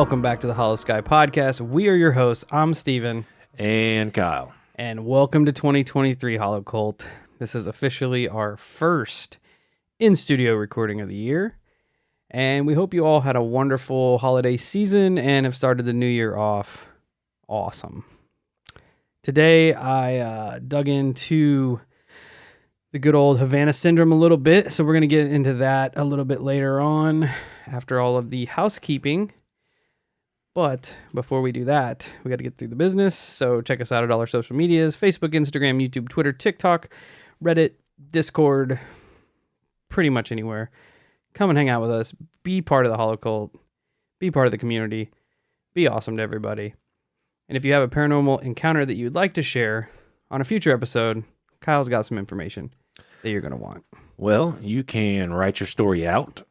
Welcome back to the Holosky podcast. We are your hosts. I'm Steven. And Kyle. And welcome to 2023 Holo Cult. This is officially our first in-studio recording of the year. And we hope you all had a wonderful holiday season and have started the new year off awesome. Today, I dug into the good old Havana Syndrome a little bit. So we're going to get into that a little bit later on after all of the housekeeping. But before we do that, we got to get through the business. So check us out at all our social medias: Facebook, Instagram, YouTube, Twitter, TikTok, Reddit, Discord, pretty much anywhere. Come and hang out with us. Be part of the Holo Cult. Be part of the community. Be awesome to everybody. And if you have a paranormal encounter that you'd like to share on a future episode, Kyle's got some information that you're going to want. Well, you can write your story out,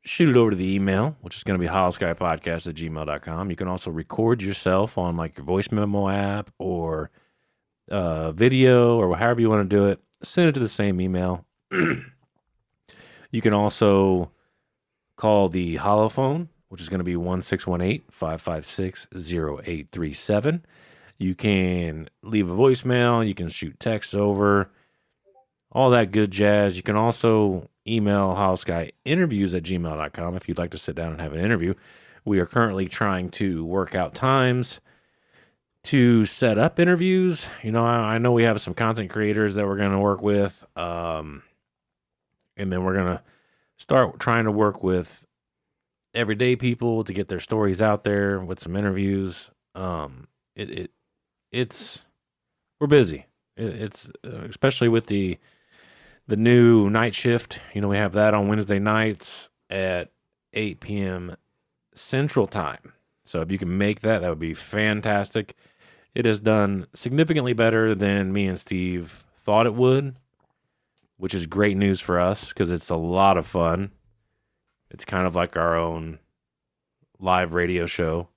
shoot it over to the email, which is going to be holoskypodcast@gmail.com. You can also record yourself on like your voice memo app or video or however you want to do it. Send it to the same email. You can also call the holophone, which is going to be 1-618-556-0837. You can leave a voicemail. You can shoot text over. All that good jazz. You can also email holoskyinterviews@gmail.com if you'd like to sit down and have an interview. We are currently trying to work out times to set up interviews. You know, I know we have some content creators that we're going to work with. And then we're going to start trying to work with everyday people to get their stories out there with some interviews. It's we're busy. It's especially with the new night shift. You know, we have that on Wednesday nights at 8 p.m. Central Time. So if you can make that, that would be fantastic. It has done significantly better than me and Steve thought it would, which is great news for us because it's a lot of fun. It's kind of like our own live radio show.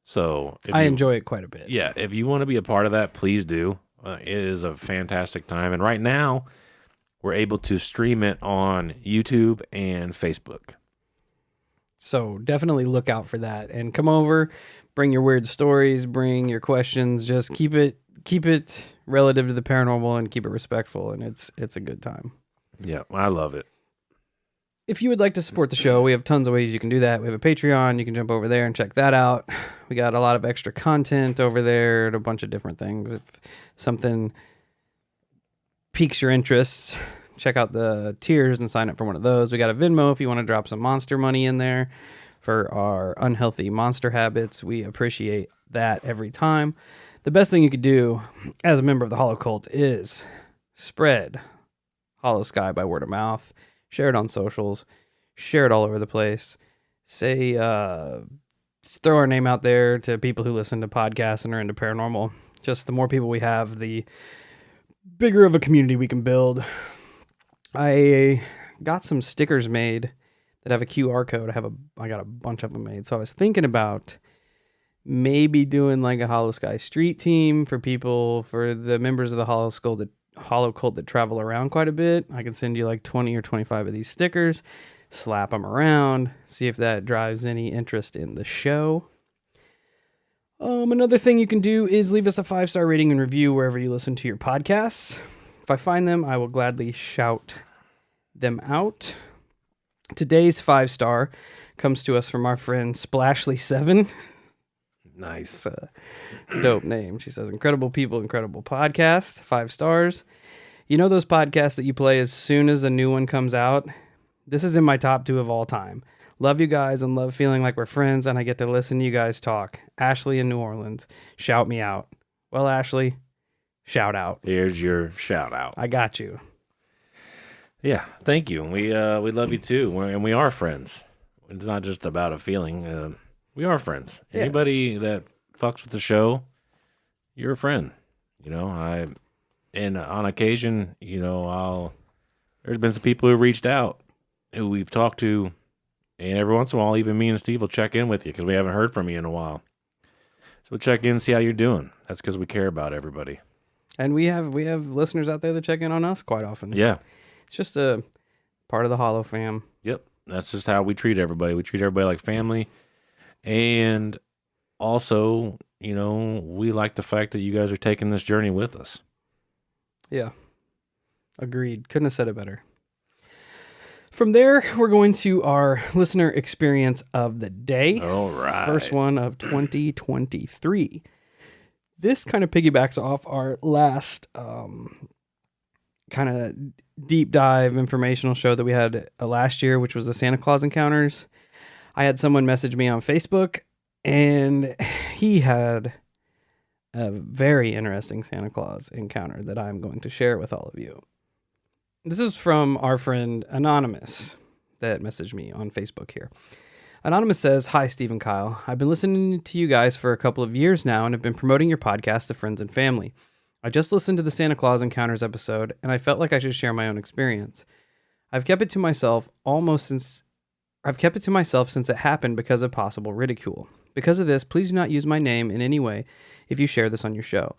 So I enjoy it quite a bit. Yeah, if you want to be a part of that, please do. It is a fantastic time. And right now, we're able to stream it on YouTube and Facebook. So definitely look out for that. And come over, bring your weird stories, bring your questions. Just keep it relative to the paranormal and keep it respectful. And it's a good time. Yeah, I love it. If you would like to support the show, we have tons of ways you can do that. We have a Patreon. You can jump over there and check that out. We got a lot of extra content over there and a bunch of different things. If something piques your interests, check out the tiers and sign up for one of those. We got a Venmo if you want to drop some monster money in there for our unhealthy monster habits. We appreciate that every time. The best thing you could do as a member of the Holo Cult is spread Holosky by word of mouth. Share it on socials. Share it all over the place. Say, throw our name out there to people who listen to podcasts and are into paranormal. Just the more people we have, the bigger of a community we can build. I got some stickers made that have a QR code. I got a bunch of them made. So I was thinking about maybe doing like a Holosky street team for the members of the Holo Cult that travel around quite a bit. I can send you like 20 or 25 of these stickers, slap them around, see if that drives any interest in the show. Another thing you can do is leave us a 5-star rating and review wherever you listen to your podcasts. If I find them, I will gladly shout them out. Today's 5-star comes to us from our friend Splashly7. Nice. Dope name. She says, incredible people, incredible podcast. 5 stars. You know those podcasts that you play as soon as a new one comes out? This is in my top 2 of all time. Love you guys and love feeling like we're friends and I get to listen to you guys talk. Ashley in New Orleans. Shout me out. Well, Ashley, shout out. Here's your shout out. I got you. Yeah, thank you. We love you too. And we are friends. It's not just about a feeling. We are friends. Yeah. Anybody that fucks with the show, you're a friend. You know, and on occasion, you know, there's been some people who reached out who we've talked to, and every once in a while, even me and Steve will check in with you because we haven't heard from you in a while. So we'll check in and see how you're doing. That's because we care about everybody. And we have listeners out there that check in on us quite often. Yeah. It's just a part of the Holo fam. Yep. That's just how we treat everybody. We treat everybody like family. And also, we like the fact that you guys are taking this journey with us. Yeah. Agreed. Couldn't have said it better. From there, we're going to our listener experience of the day. All right. First one of 2023. This kind of piggybacks off our last kind of deep dive informational show that we had last year, which was the Santa Claus encounters. I had someone message me on Facebook, and he had a very interesting Santa Claus encounter that I'm going to share with all of you. This is from our friend Anonymous that messaged me on Facebook here. Anonymous says, "Hi, Steve and Kyle. I've been listening to you guys for a couple of years now and have been promoting your podcast to friends and family. I just listened to the Santa Claus Encounters episode, and I felt like I should share my own experience. I've kept it to myself since it happened because of possible ridicule. Because of this, please do not use my name in any way if you share this on your show.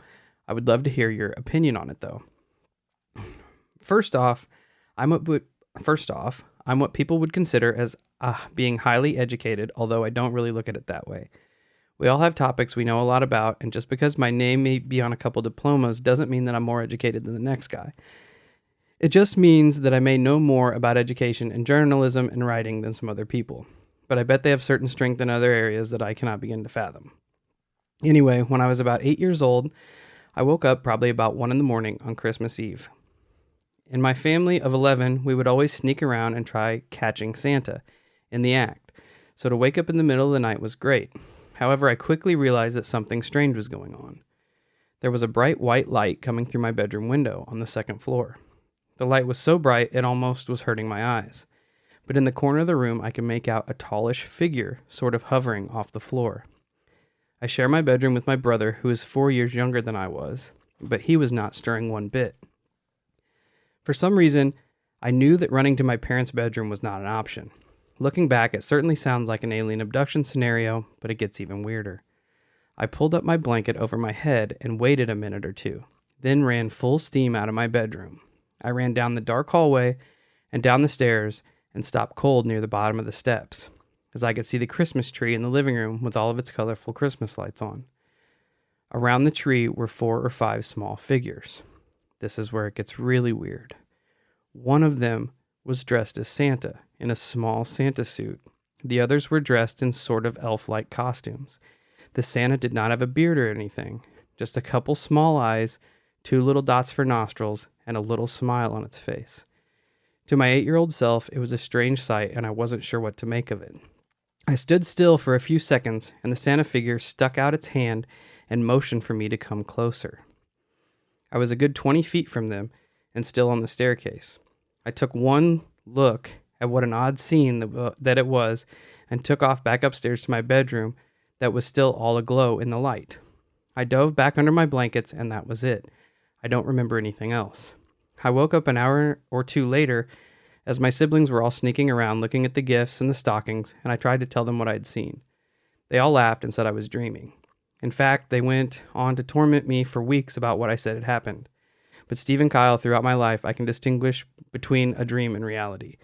I would love to hear your opinion on it, though. First off, I'm what people would consider as being highly educated, although I don't really look at it that way. We all have topics we know a lot about, and just because my name may be on a couple diplomas doesn't mean that I'm more educated than the next guy. It just means that I may know more about education and journalism and writing than some other people. But I bet they have certain strength in other areas that I cannot begin to fathom. Anyway, when I was about 8 years old, I woke up probably about 1 a.m. on Christmas Eve. In my family of 11, we would always sneak around and try catching Santa in the act, so to wake up in the middle of the night was great. However, I quickly realized that something strange was going on. There was a bright white light coming through my bedroom window on the second floor. The light was so bright it almost was hurting my eyes, but in the corner of the room I could make out a tallish figure sort of hovering off the floor. I share my bedroom with my brother, who is 4 years younger than I was, but he was not stirring one bit. For some reason, I knew that running to my parents' bedroom was not an option. Looking back, it certainly sounds like an alien abduction scenario, but it gets even weirder. I pulled up my blanket over my head and waited a minute or two, then ran full steam out of my bedroom. I ran down the dark hallway and down the stairs and stopped cold near the bottom of the steps, as I could see the Christmas tree in the living room with all of its colorful Christmas lights on. Around the tree were 4 or 5 small figures. This is where it gets really weird. One of them was dressed as Santa in a small Santa suit. The others were dressed in sort of elf-like costumes. The Santa did not have a beard or anything, just a couple small eyes, 2 little dots for nostrils, and a little smile on its face. To my 8-year-old self, it was a strange sight, and I wasn't sure what to make of it. I stood still for a few seconds, and the Santa figure stuck out its hand and motioned for me to come closer. I was a good 20 feet from them and still on the staircase. I took one look at what an odd scene that it was and took off back upstairs to my bedroom that was still all aglow in the light. I dove back under my blankets and that was it. I don't remember anything else. I woke up an hour or two later as my siblings were all sneaking around looking at the gifts and the stockings, and I tried to tell them what I'd seen. They all laughed and said I was dreaming. In fact, they went on to torment me for weeks about what I said had happened. But Steve and Kyle, throughout my life, I can distinguish between a dream and reality.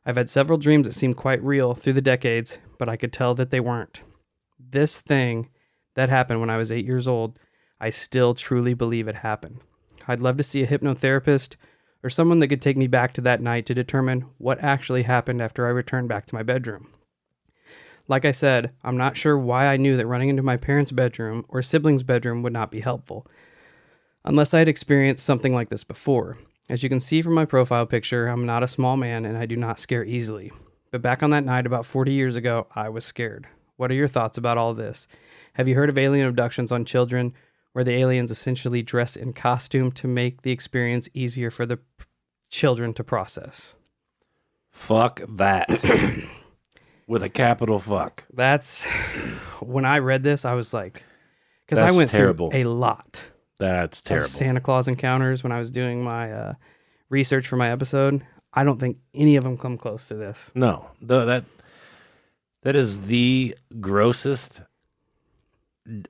I've had several dreams that seemed quite real through the decades, but I could tell that they weren't. This thing that happened when I was 8 years old, I still truly believe it happened. I'd love to see a hypnotherapist or someone that could take me back to that night to determine what actually happened after I returned back to my bedroom. Like I said, I'm not sure why I knew that running into my parents' bedroom or siblings' bedroom would not be helpful, unless I had experienced something like this before. As you can see from my profile picture, I'm not a small man and I do not scare easily. But back on that night about 40 years ago, I was scared. What are your thoughts about all this? Have you heard of alien abductions on children, where the aliens essentially dress in costume to make the experience easier for the children to process? Fuck that. With a capital fuck. That's, when I read this, I was like, because I That's went terrible. through a lot That's of terrible. Santa Claus encounters when I was doing my research for my episode. I don't think any of them come close to this. No, that is the grossest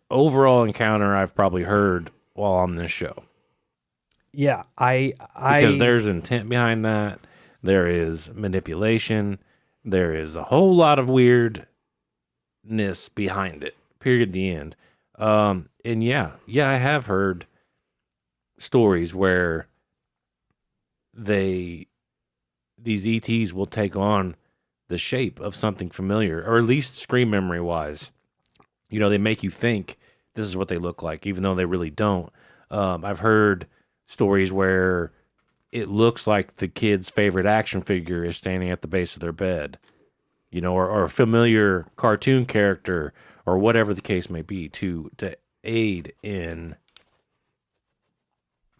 overall encounter I've probably heard while on this show. Yeah, Because there's intent behind that. There is manipulation. There is a whole lot of weird behind it. Period. The end. And yeah, I have heard stories where these ETs will take on the shape of something familiar, or at least screen memory wise. You know, they make you think this is what they look like, even though they really don't. I've heard stories where it looks like the kid's favorite action figure is standing at the base of their bed, you know, or a familiar cartoon character, or whatever the case may be, to aid in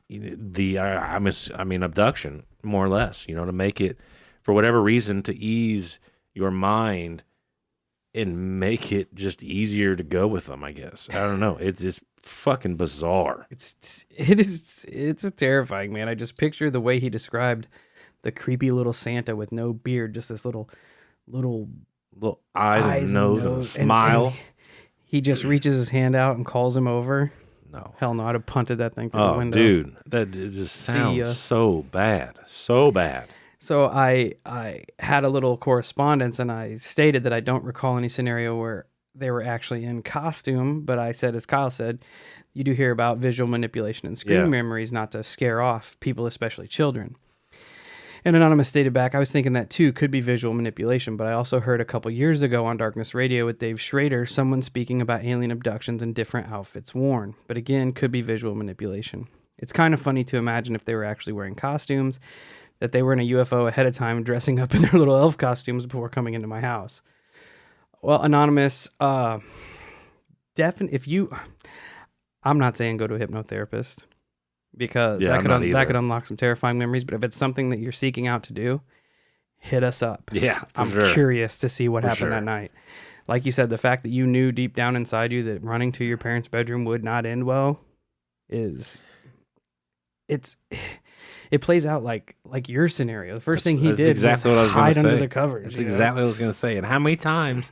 the abduction, more or less, you know, to make it, for whatever reason, to ease your mind and make it just easier to go with them, I guess. I don't know. It's just fucking bizarre. It's terrifying, man. I just picture the way he described the creepy little Santa with no beard, just this little eyes and nose and a smile. And he just reaches his hand out and calls him over. No. Hell no, I'd have punted that thing through the window. Dude, that just sounds so bad. So bad. So I had a little correspondence, and I stated that I don't recall any scenario where they were actually in costume, but I said, as Kyle said, you do hear about visual manipulation and screen memories not to scare off people, especially children. And Anonymous stated back, I was thinking that too could be visual manipulation, but I also heard a couple years ago on Darkness Radio with Dave Schrader, someone speaking about alien abductions and different outfits worn. But again, could be visual manipulation. It's kind of funny to imagine if they were actually wearing costumes, that they were in a UFO ahead of time, dressing up in their little elf costumes before coming into my house. Well, Anonymous, I'm not saying go to a hypnotherapist, because that could unlock some terrifying memories. But if it's something that you're seeking out to do, hit us up. Yeah, I'm curious to see what happened that night. Like you said, the fact that you knew deep down inside you that running to your parents' bedroom would not end well it plays out like your scenario. The first thing he did was hide under the covers. That's exactly what I was going to say. And how many times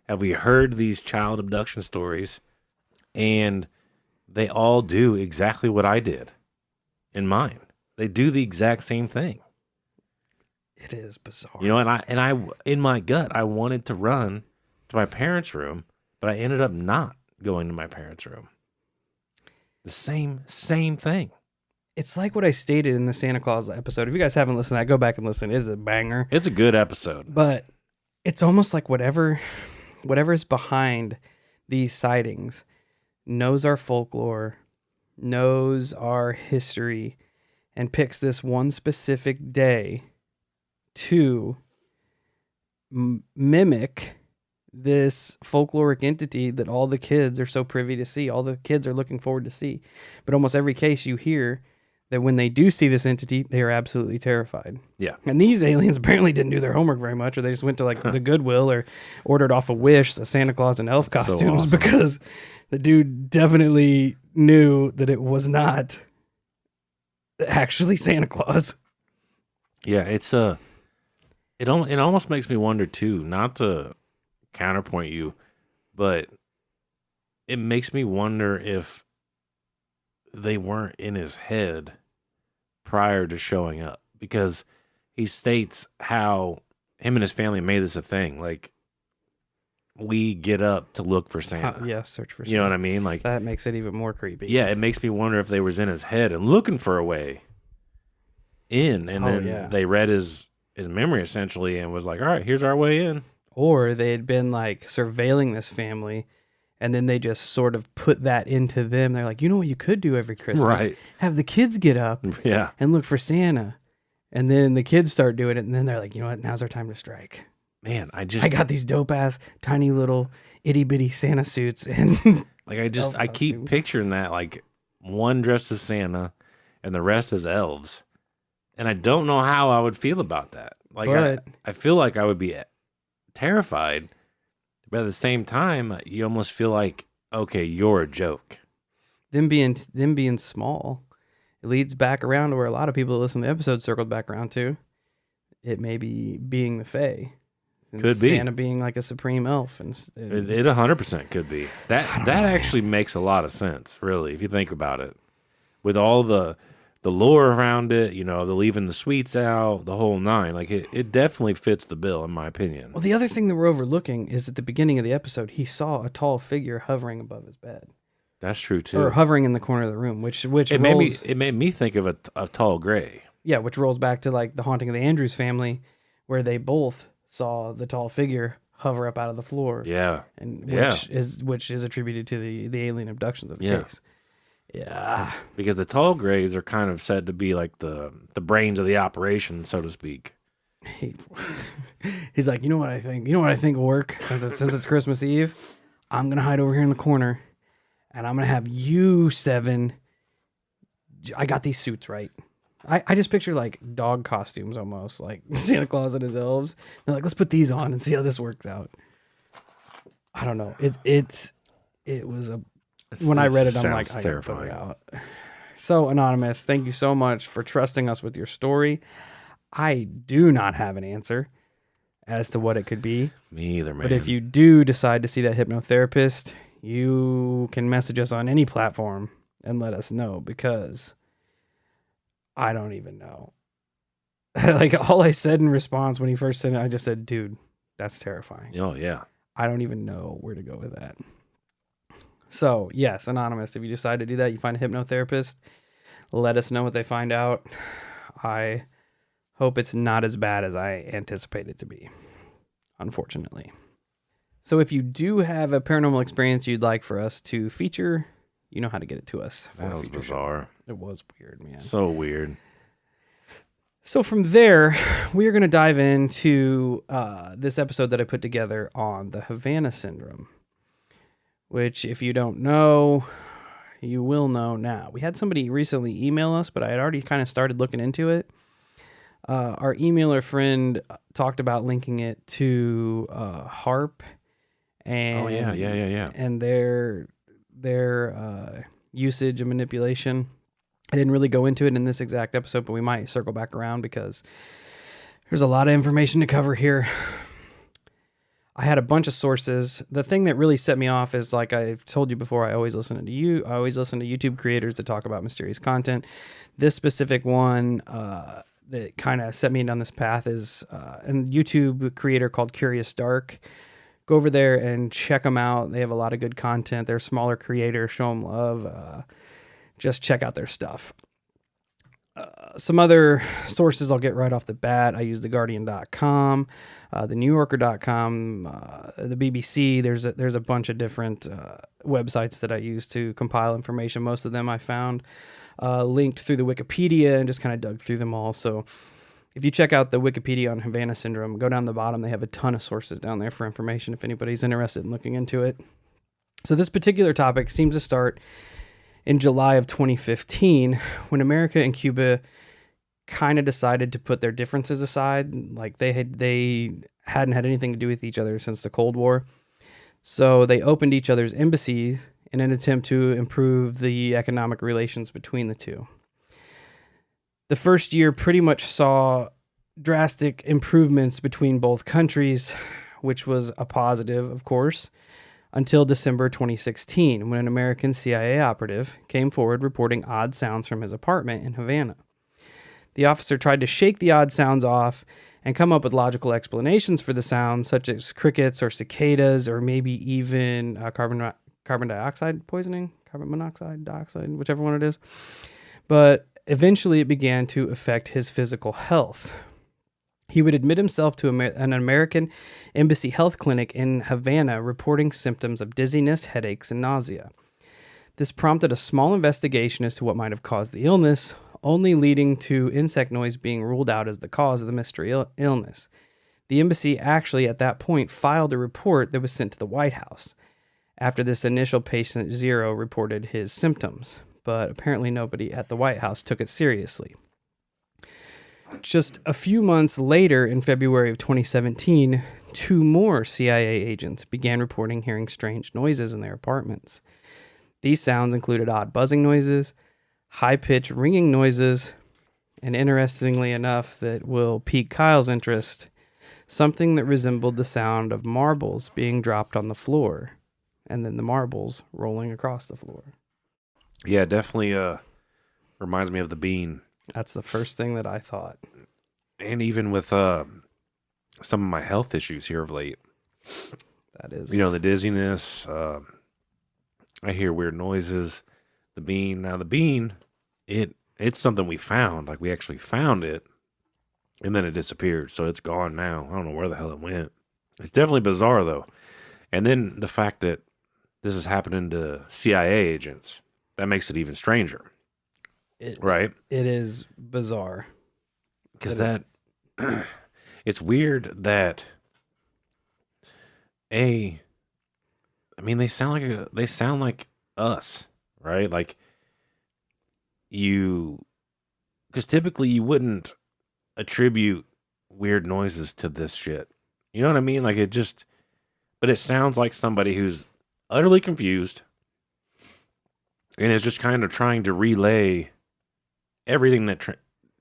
have we heard these child abduction stories, and they all do exactly what I did in mine. They do the exact same thing. It is bizarre. You know, and I in my gut, I wanted to run to my parents' room, but I ended up not going to my parents' room. The same thing. It's like what I stated in the Santa Claus episode. If you guys haven't listened to that, go back and listen. It is a banger. It's a good episode. But it's almost like whatever is behind these sightings knows our folklore, knows our history, and picks this one specific day to mimic this folkloric entity that all the kids are so privy to see, all the kids are looking forward to see. But almost every case you hear that when they do see this entity, they are absolutely terrified. Yeah. And these aliens apparently didn't do their homework very much, or they just went to like the Goodwill or ordered off a Wish a Santa Claus and elf costumes, so awesome. Because the dude definitely knew that it was not actually Santa Claus. Yeah, it almost makes me wonder too, not to counterpoint you, but it makes me wonder if they weren't in his head prior to showing up, because he states how him and his family made this a thing. Like, we get up to look for Santa. Search for Santa. You know what I mean? Like, that makes it even more creepy. Yeah, it makes me wonder if they was in his head and looking for a way in, and then they read his memory essentially and was like, all right, here's our way in. Or they had been like surveilling this family, and then they just sort of put that into them. They're like, you know what you could do every Christmas? Right. Have the kids get up and look for Santa. And then the kids start doing it, and then they're like, you know what? Now's our time to strike. Man, I got these dope ass tiny little itty bitty Santa suits, and like I keep picturing that, like one dressed as Santa and the rest as elves. And I don't know how I would feel about that. Like, I feel like I would be terrified, but at the same time, you almost feel like, okay, you're a joke. Them being small, it leads back around to where a lot of people that listen to the episode circled back around to. It may be being the Fae. Could be Santa being like a supreme elf, and it 100% could be. That actually makes a lot of sense, really, if you think about it. With all the the lore around it, you know, the leaving the sweets out, the whole nine. Like it definitely fits the bill, in my opinion. Well, the other thing that we're overlooking is at the beginning of the episode, he saw a tall figure hovering above his bed. That's true too. Or hovering in the corner of the room, which it rolls, made me think of a tall gray. yeah, which rolls back to like the haunting of the Andrews family, where they both saw the tall figure hover up out of the floor. Yeah. And Yeah. which is attributed to the alien abductions of the case. Yeah. Because the tall grays are kind of said to be like the brains of the operation, so to speak. He's like, you know what I think? You know what I think will work since it's Christmas Eve? I'm gonna hide over here in the corner, and I'm gonna have you seven. I got these suits right. I just picture like dog costumes almost, like Santa Claus and his elves. They're like, let's put these on and see how this works out. I don't know. It was a. When I read it, I'm like, I gotta put it out. So, Anonymous, thank you so much for trusting us with your story. I do not have an answer as to what it could be. Me either, man. But if you do decide to see that hypnotherapist, you can message us on any platform and let us know, because I don't even know. Like, all I said in response when he first sent it, I just said, dude, that's terrifying. Oh, yeah. I don't even know where to go with that. So, yes, Anonymous, if you decide to do that, you find a hypnotherapist, let us know what they find out. I hope it's not as bad as I anticipate it to be, unfortunately. So if you do have a paranormal experience you'd like for us to feature, you know how to get it to us. That was bizarre. It was weird, man. So weird. So from there, we're going to dive into this episode that I put together on the Havana Syndrome, which, if you don't know, you will know now. We had somebody recently email us, but I had already kind of started looking into it. Our emailer friend talked about linking it to HARP and and their usage and manipulation. I didn't really go into it in this exact episode, but we might circle back around because there's a lot of information to cover here. I had a bunch of sources. The thing that really set me off is, like I've told you before, I always listen to YouTube creators that talk about mysterious content. This specific one that kind of set me down this path is a YouTube creator called Curious Dark. Go over there and check them out. They have a lot of good content. They're a smaller creator. Show them love. Just check out their stuff. Some other sources I'll get right off the bat. I use theguardian.com, thenewyorker.com, the BBC. There's a bunch of different websites that I use to compile information. Most of them I found linked through the Wikipedia and just kind of dug through them all. So if you check out the Wikipedia on Havana Syndrome, go down the bottom. They have a ton of sources down there for information if anybody's interested in looking into it. So this particular topic seems to start in July of 2015, when America and Cuba kind of decided to put their differences aside. Like they hadn't had anything to do with each other since the Cold War. So they opened each other's embassies in an attempt to improve the economic relations between the two. The first year pretty much saw drastic improvements between both countries, which was a positive, of course, until December 2016, when an American CIA operative came forward reporting odd sounds from his apartment in Havana. The officer tried to shake the odd sounds off and come up with logical explanations for the sounds, such as crickets or cicadas, or maybe even carbon dioxide poisoning, carbon monoxide, dioxide, whichever one it is. But eventually it began to affect his physical health. He would admit himself to an American embassy health clinic in Havana, reporting symptoms of dizziness, headaches, and nausea. This prompted a small investigation as to what might have caused the illness, only leading to insect noise being ruled out as the cause of the mystery illness. The embassy actually, at that point, filed a report that was sent to the White House after this initial patient zero reported his symptoms, but apparently nobody at the White House took it seriously. Just a few months later, in February of 2017, 2 more CIA agents began reporting hearing strange noises in their apartments. These sounds included odd buzzing noises, high-pitched ringing noises, and interestingly enough, that will pique Kyle's interest, something that resembled the sound of marbles being dropped on the floor, and then the marbles rolling across the floor. Yeah, definitely Reminds me of the bean. That's the first thing that I thought. And even with some of my health issues here of late. That is... You know, the dizziness. I hear weird noises. The bean. Now, the bean, it's something we found. Like, we actually found it. And then it disappeared. So it's gone now. I don't know where the hell it went. It's definitely bizarre, though. And then the fact that this is happening to CIA agents, that makes it even stranger. Right? It is bizarre. Because it's weird that I mean, they sound like us, right? Like because typically you wouldn't attribute weird noises to this shit. You know what I mean? Like but it sounds like somebody who's utterly confused and is just kind of trying to relay everything that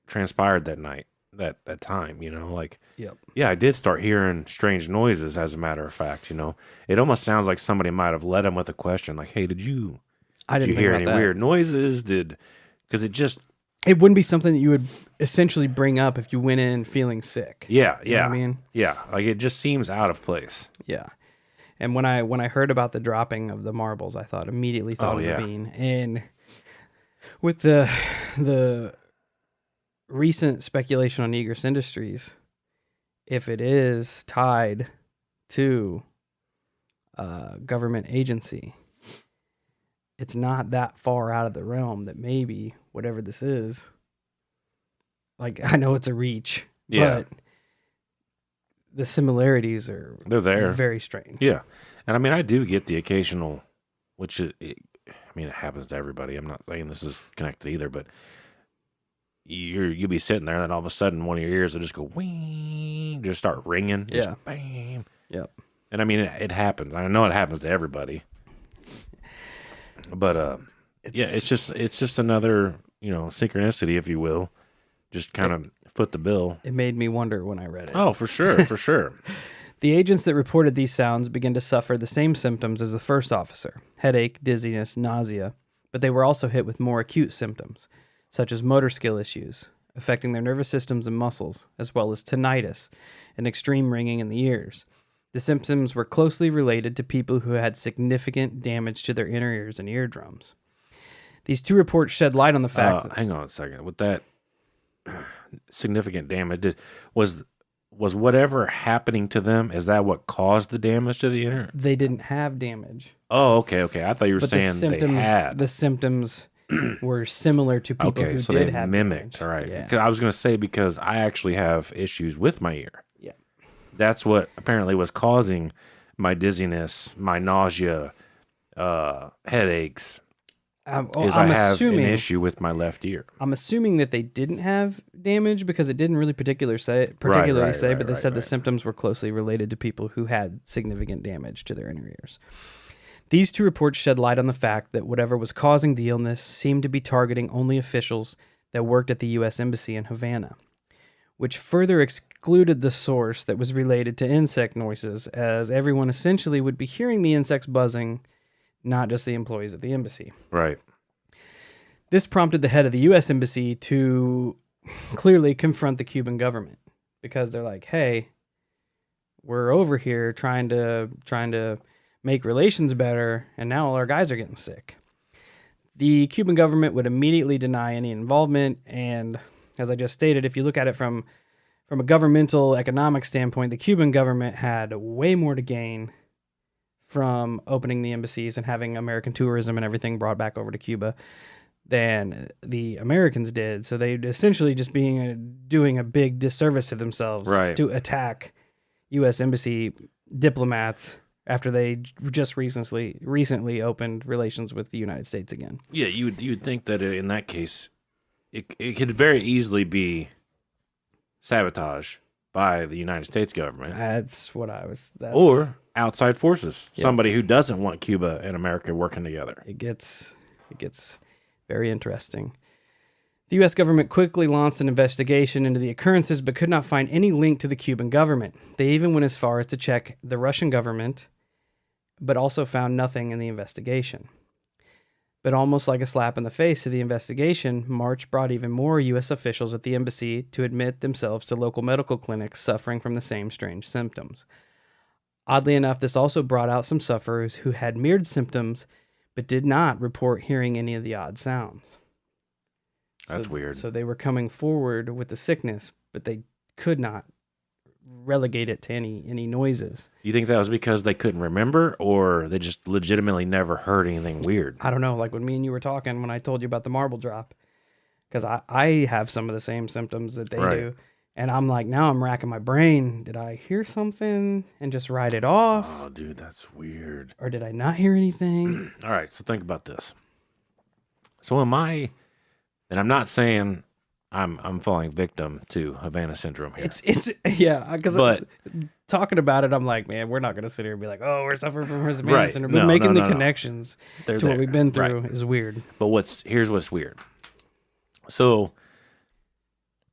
transpired that night, that time, you know, like, yep. Yeah, I did start hearing strange noises, as a matter of fact, you know. It almost sounds like somebody might have led him with a question, like, hey, did you hear any weird noises? Because it wouldn't be something that you would essentially bring up if you went in feeling sick. Yeah, You know what I mean? Yeah, like it just seems out of place. Yeah. And when I heard about the dropping of the marbles, I immediately thought of the bean. And with the recent speculation on Negress Industries, if it is tied to a government agency, it's not that far out of the realm that maybe whatever this is, like, I know it's a reach, but the similarities they're there. Very strange. Yeah. And I mean, I do get the occasional, which I mean, it happens to everybody. I'm not saying this is connected either, but you'll be sitting there and then all of a sudden one of your ears will just go wing, just start ringing. Just bam. Yep. And I mean, it happens. I know it happens to everybody. But it's just another, you know, synchronicity, if you will. Just kind of foot the bill. It made me wonder when I read it. Oh, for sure, for sure. The agents that reported these sounds began to suffer the same symptoms as the first officer: headache, dizziness, nausea, but they were also hit with more acute symptoms, such as motor skill issues, affecting their nervous systems and muscles, as well as tinnitus and extreme ringing in the ears. The symptoms were closely related to people who had significant damage to their inner ears and eardrums. These two reports shed light on the fact that... Hang on a second. With that significant damage, was whatever happening to them, is that what caused the damage to the inner? They didn't have damage. Oh, okay. I thought you were saying they had. The symptoms were similar to people who so did they have mimicked. damage. All right. Yeah. 'Cause I was going to say, because I actually have issues with my ear. Yeah. That's what apparently was causing my dizziness, my nausea, headaches. I have an issue with my left ear. I'm assuming that they didn't have damage because it didn't really particularly say, but they said the symptoms were closely related to people who had significant damage to their inner ears. These two reports shed light on the fact that whatever was causing the illness seemed to be targeting only officials that worked at the U.S. Embassy in Havana, which further excluded the source that was related to insect noises, as everyone essentially would be hearing the insects buzzing, not just the employees at the embassy. Right. This prompted the head of the U.S. Embassy to clearly confront the Cuban government, because they're like, hey, we're over here trying to make relations better, and now all our guys are getting sick. The Cuban government would immediately deny any involvement, and as I just stated, if you look at it from a governmental economic standpoint, the Cuban government had way more to gain from opening the embassies and having American tourism and everything brought back over to Cuba than the Americans did. So they'd essentially just doing a big disservice to themselves to attack U.S. Embassy diplomats after they just recently opened relations with the United States again. Yeah, you would think that in that case, it could very easily be sabotage by the United States government. That's what I was... or outside forces. Yep. Somebody who doesn't want Cuba and America working together. It gets very interesting. The U.S. government quickly launched an investigation into the occurrences, but could not find any link to the Cuban government. They even went as far as to check the Russian government, but also found nothing in the investigation. But almost like a slap in the face to the investigation, March brought even more U.S. officials at the embassy to admit themselves to local medical clinics suffering from the same strange symptoms. Oddly enough, this also brought out some sufferers who had mirrored symptoms but did not report hearing any of the odd sounds. That's weird. So they were coming forward with the sickness, but they could not relegate it to any noises. You think that was because they couldn't remember, or they just legitimately never heard anything weird? I don't know. Like when me and you were talking, when I told you about the marble drop, because I have some of the same symptoms that they do. And I'm like, now I'm racking my brain. Did I hear something and just write it off? Oh, dude, that's weird. Or did I not hear anything? All right, so think about this. So am I, and I'm not saying I'm falling victim to Havana Syndrome here. It's yeah, because talking about it, I'm like, man, we're not going to sit here and be like, oh, we're suffering from Havana Syndrome. But making the connections to what we've been through is weird. But here's what's weird. So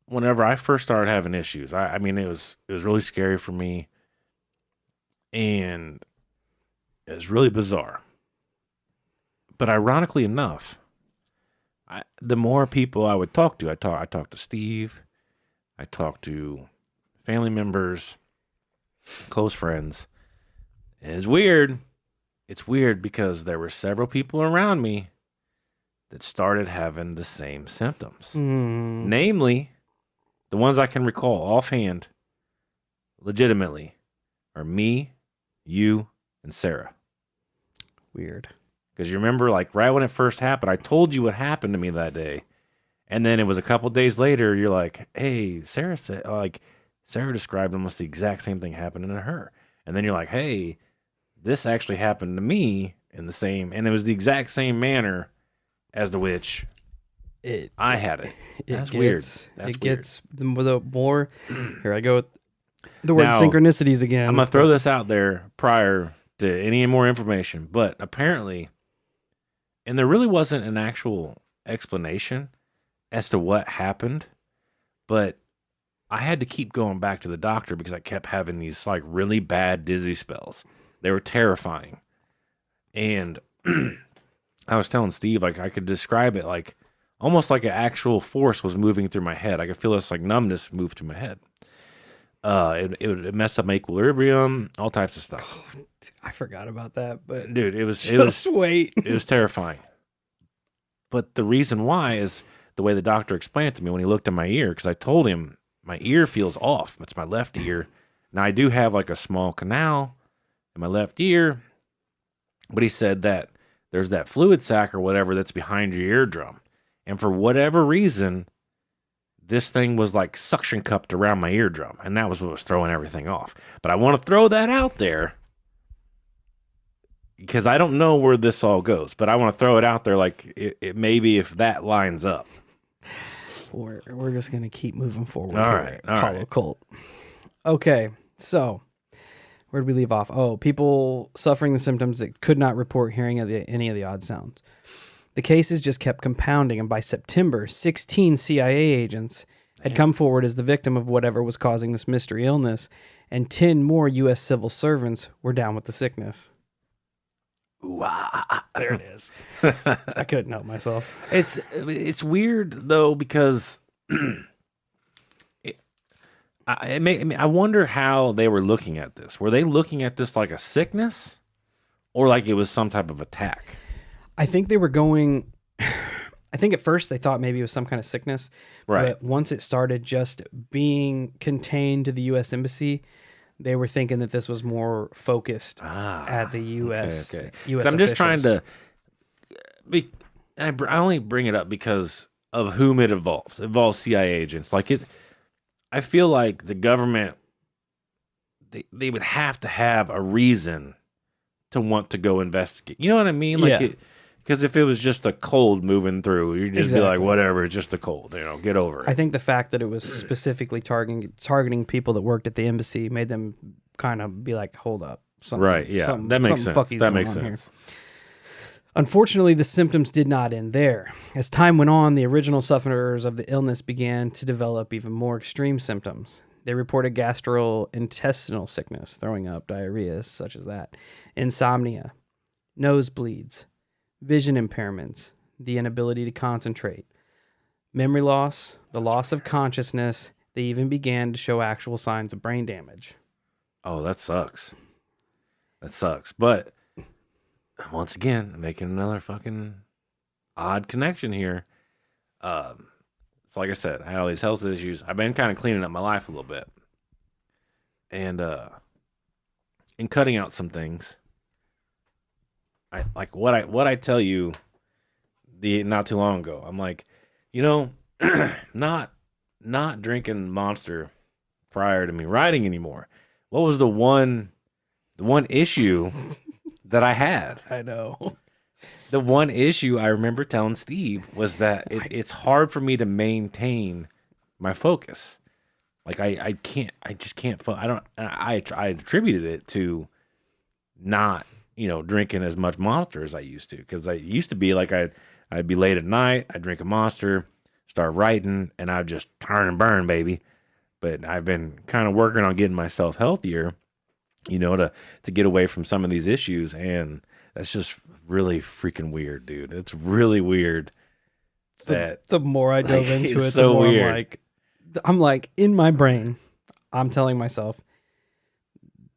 whenever I first started having issues, I mean, it was really scary for me, and it was really bizarre. But ironically enough, the more people I would talk to, I talked to Steve, I talked to family members, close friends, and it's weird. It's weird because there were several people around me that started having the same symptoms. Namely, the ones I can recall offhand, legitimately, are me, you, and Sarah. Weird. Because you remember, like, right when it first happened, I told you what happened to me that day. And then it was a couple days later, you're like, hey, Sarah said, Sarah described almost the exact same thing happening to her. And then you're like, hey, this actually happened to me in the same, and it was the exact same manner as the which I had it. That's weird. That's gets the more. Here I go with the word synchronicities again. I'm gonna throw this out there prior to any more information, but apparently, and there really wasn't an actual explanation as to what happened, but I had to keep going back to the doctor because I kept having these like really bad dizzy spells. They were terrifying, and I was telling Steve, like, I could describe it like almost like an actual force was moving through my head. I could feel this like numbness move through my head. It would mess up my equilibrium, all types of stuff. Oh, I forgot about that, but dude, it was wait. It was terrifying. But the reason why is the way the doctor explained it to me when he looked at my ear, because I told him my ear feels off. It's my left ear. Now I do have like a small canal in my left ear, but he said that there's that fluid sac or whatever that's behind your eardrum. And for whatever reason, this thing was like suction cupped around my eardrum. And that was what was throwing everything off. But I want to throw that out there because I don't know where this all goes. But I want to throw it out there like it maybe if that lines up. We're just going to keep moving forward. All right. Hollow cult. Okay. So where did we leave off? Oh, people suffering the symptoms that could not report hearing any of the odd sounds. The cases just kept compounding, and by September, 16 CIA agents had come forward as the victim of whatever was causing this mystery illness, and 10 more U.S. civil servants were down with the sickness. There it is. I couldn't help myself. It's weird, though, because I wonder how they were looking at this. Were they looking at this like a sickness or like it was some type of attack? I think they were going... I think at first they thought maybe it was some kind of sickness. Right. But once it started just being contained to the U.S. Embassy, they were thinking that this was more focused at the U.S. Okay. U.S. I'm just officials. trying to... I only bring it up because of whom it involves. It involves CIA agents. I feel like the government, they would have to have a reason to want to go investigate. You know what I mean? Because if it was just a cold moving through, you'd just be like, whatever, it's just a cold, get over it. I think the fact that it was specifically targeting people that worked at the embassy made them kind of be like, hold up. Right, yeah, that makes sense. That makes sense. Unfortunately, the symptoms did not end there. As time went on, the original sufferers of the illness began to develop even more extreme symptoms. They reported gastrointestinal sickness, throwing up, diarrhea, such as that, insomnia, nosebleeds, vision impairments, the inability to concentrate, memory loss, the loss of consciousness. They even began to show actual signs of brain damage. Oh, that sucks. That sucks. But once again, making another fucking odd connection here. So like I said, I had all these health issues. I've been kind of cleaning up my life a little bit. And in cutting out some things, I like what I tell you not too long ago. I'm like, not drinking Monster prior to me riding anymore. What was the one issue that I had? I know. The one issue I remember telling Steve was that it's hard for me to maintain my focus. Like I just can't. I attributed it to not drinking as much Monster as I used to, because I used to be like I'd be late at night, I'd drink a Monster, start writing, and I'd just turn and burn, baby. But I've been kind of working on getting myself healthier, to get away from some of these issues, and that's just really freaking weird, dude. It's really weird. The more I dove into it, so the more weird. I'm like, in my brain, I'm telling myself,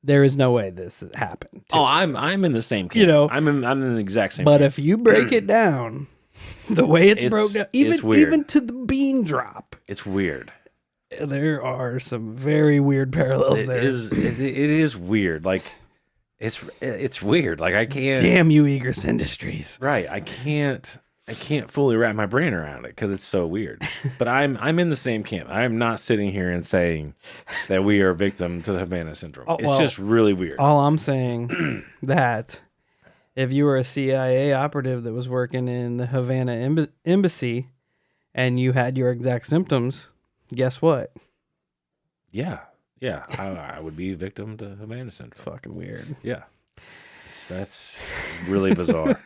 there is no way this happened. Oh, I'm in the same camp. I'm in the exact same But camp. if you break it down, the way it's broke down, even to the bean drop, it's weird. There are some very weird parallels there. It is weird. Like it's weird. Like I can't. Damn you, Egress Industries. Right. I can't fully wrap my brain around it because it's so weird. But I'm in the same camp. I'm not sitting here and saying that we are a victim to the Havana Syndrome. It's just really weird. All I'm saying that if you were a CIA operative that was working in the Havana embassy and you had your exact symptoms, guess what? Yeah. I would be a victim to Havana Syndrome. It's fucking weird. Yeah. That's really bizarre.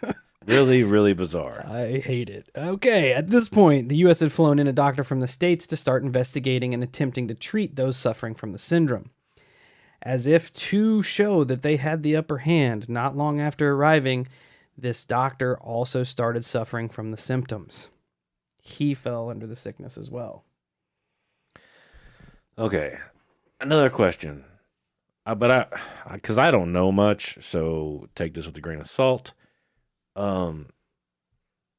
Really, really bizarre. I hate it. Okay, at this point, the U.S. had flown in a doctor from the States to start investigating and attempting to treat those suffering from the syndrome. As if to show that they had the upper hand, not long after arriving, this doctor also started suffering from the symptoms. He fell under the sickness as well. Okay, another question. Because I don't know much, so take this with a grain of salt.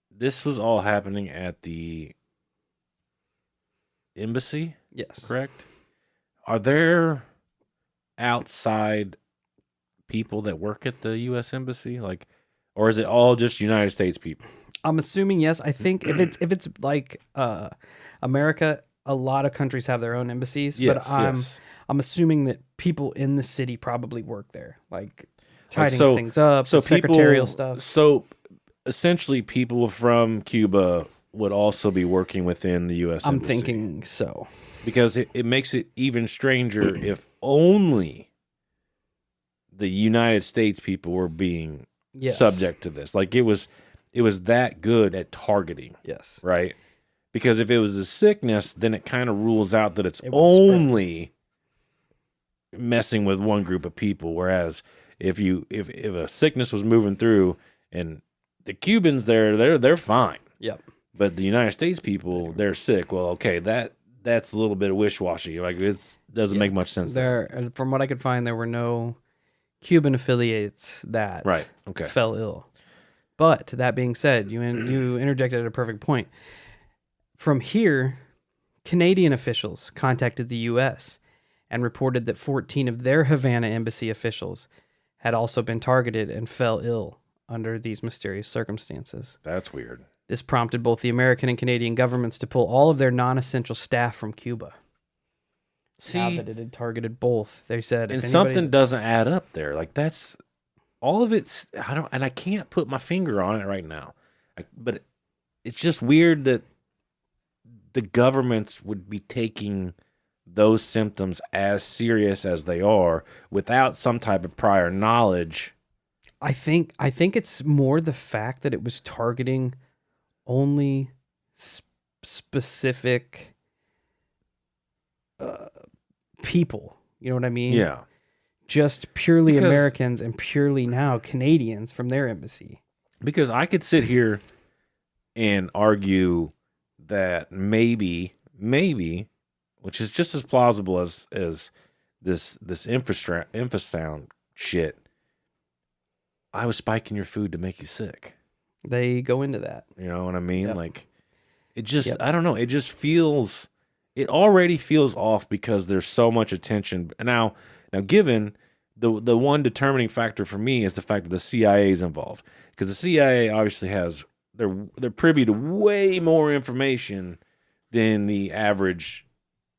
This was all happening at the embassy? Yes. Correct? Are there outside people that work at the U.S. embassy? Or is it all just United States people? I'm assuming yes. I think if it's like America, a lot of countries have their own embassies, but I'm assuming that people in the city probably work there, like tidying things up, so secretarial stuff. So essentially, people from Cuba would also be working within the U.S. I'm embassy. thinking so. Because it makes it even stranger if only the United States people were being subject to this. Like it was that good at targeting. Yes. Right? Because if it was a sickness, then it kind of rules out that it's only messing with one group of people. Whereas if a sickness was moving through and the Cubans they're fine. Yep. But the United States people, they're sick. Well, okay, that's a little bit of wish-washy. Like it doesn't make much sense. From what I could find, there were no Cuban affiliates that fell ill. But that being said, you interjected at a perfect point. From here, Canadian officials contacted the U.S. and reported that 14 of their Havana embassy officials had also been targeted and fell ill under these mysterious circumstances. That's weird. This prompted both the American and Canadian governments to pull all of their non-essential staff from Cuba. See, now that it had targeted both, they said, and something doesn't add up there. Like that's all of it's. I can't put my finger on it right now. But it's just weird that the governments would be taking those symptoms as serious as they are without some type of prior knowledge. I think it's more the fact that it was targeting only specific people. You know what I mean? Yeah. Just purely Americans and purely now Canadians from their embassy. Because I could sit here and argue that maybe, which is just as plausible as this infrasound shit. I was spiking your food to make you sick. They go into that. You know what I mean? Yep. Like, it just, Yep. I don't know. It just feels, it already feels off because there's so much attention. Now, given the one determining factor for me is the fact that the CIA is involved, because the CIA obviously has, they're privy to way more information than the average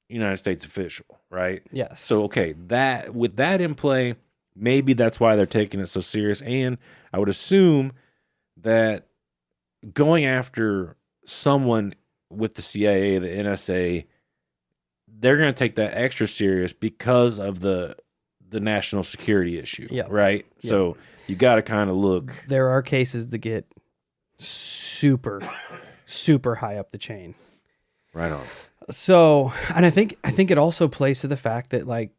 United States official, right? Yes. So, okay, that with that in play, maybe that's why they're taking it so serious. And I would assume that going after someone with the CIA, the NSA, they're going to take that extra serious because of the national security issue, right? Yep. So you got to kind of look. There are cases that get super, super high up the chain. Right on. So, and I think it also plays to the fact that like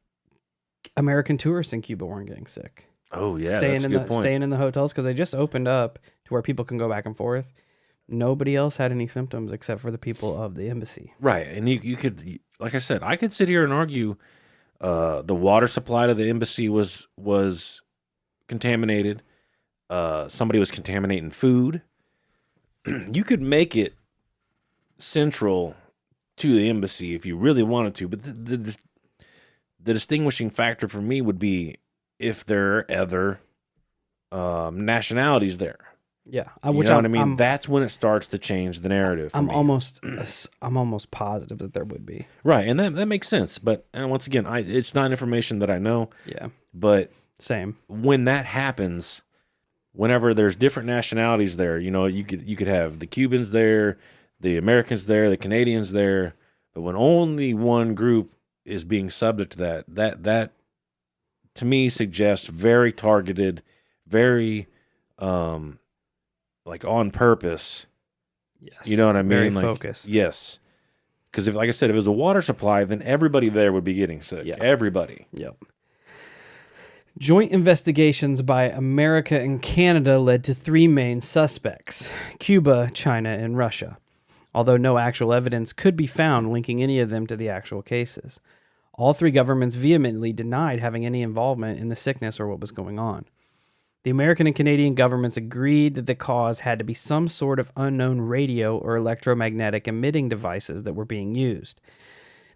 American tourists in Cuba weren't getting sick. Oh yeah, that's a good point. Staying in the hotels because they just opened up to where people can go back and forth. Nobody else had any symptoms except for the people of the embassy. Right, and you could, like I said, I could sit here and argue the water supply to the embassy was contaminated. Somebody was contaminating food. You could make it central to the embassy if you really wanted to, but the distinguishing factor for me would be if there are other nationalities there. Yeah, which you know what I mean. That's when it starts to change the narrative. I'm almost positive that there would be. Right, and that makes sense. But and once again, it's not information that I know. Yeah, but same. When that happens, whenever there's different nationalities there, you know, you could have the Cubans there, the Americans there, the Canadians there, but when only one group is being subject to that to me suggests very targeted, very like on purpose. Yes. You know what I mean? Very like, focused. Yes. Because if, like I said, if it was a water supply, then everybody there would be getting sick. Yep. Everybody. Yep. Joint investigations by America and Canada led to 3 main suspects: Cuba, China, and Russia, although no actual evidence could be found linking any of them to the actual cases. All 3 governments vehemently denied having any involvement in the sickness or what was going on. The American and Canadian governments agreed that the cause had to be some sort of unknown radio or electromagnetic emitting devices that were being used.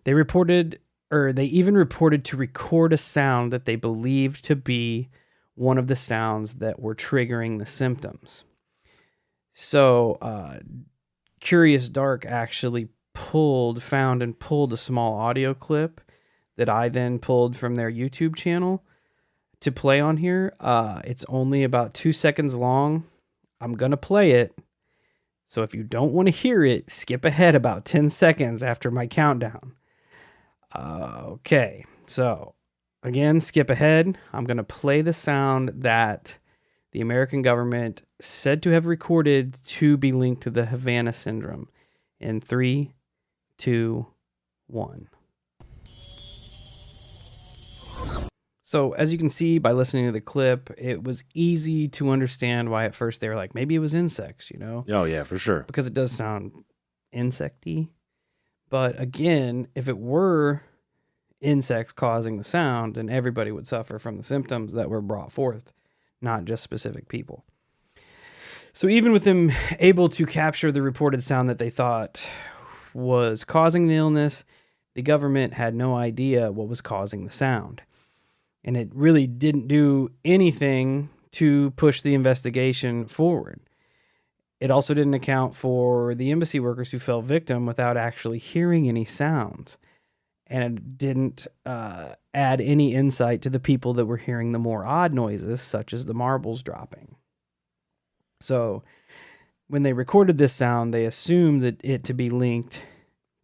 They even reported to record a sound that they believed to be one of the sounds that were triggering the symptoms. So, Curious Dark actually found and pulled a small audio clip that I then pulled from their YouTube channel to play on here. It's only about 2 seconds long. I'm going to play it. So if you don't want to hear it, skip ahead about 10 seconds after my countdown. Okay, so again, skip ahead. I'm going to play the sound that the American government said to have recorded to be linked to the Havana Syndrome in 3, 2, 1. So as you can see by listening to the clip, it was easy to understand why at first they were like, maybe it was insects, you know? Oh, yeah, for sure. Because it does sound insecty. But again, if it were insects causing the sound, then everybody would suffer from the symptoms that were brought forth, not just specific people. So even with them able to capture the reported sound that they thought was causing the illness, the government had no idea what was causing the sound. And it really didn't do anything to push the investigation forward. It also didn't account for the embassy workers who fell victim without actually hearing any sounds. And it didn't add any insight to the people that were hearing the more odd noises, such as the marbles dropping. So when they recorded this sound, they assumed that it to be linked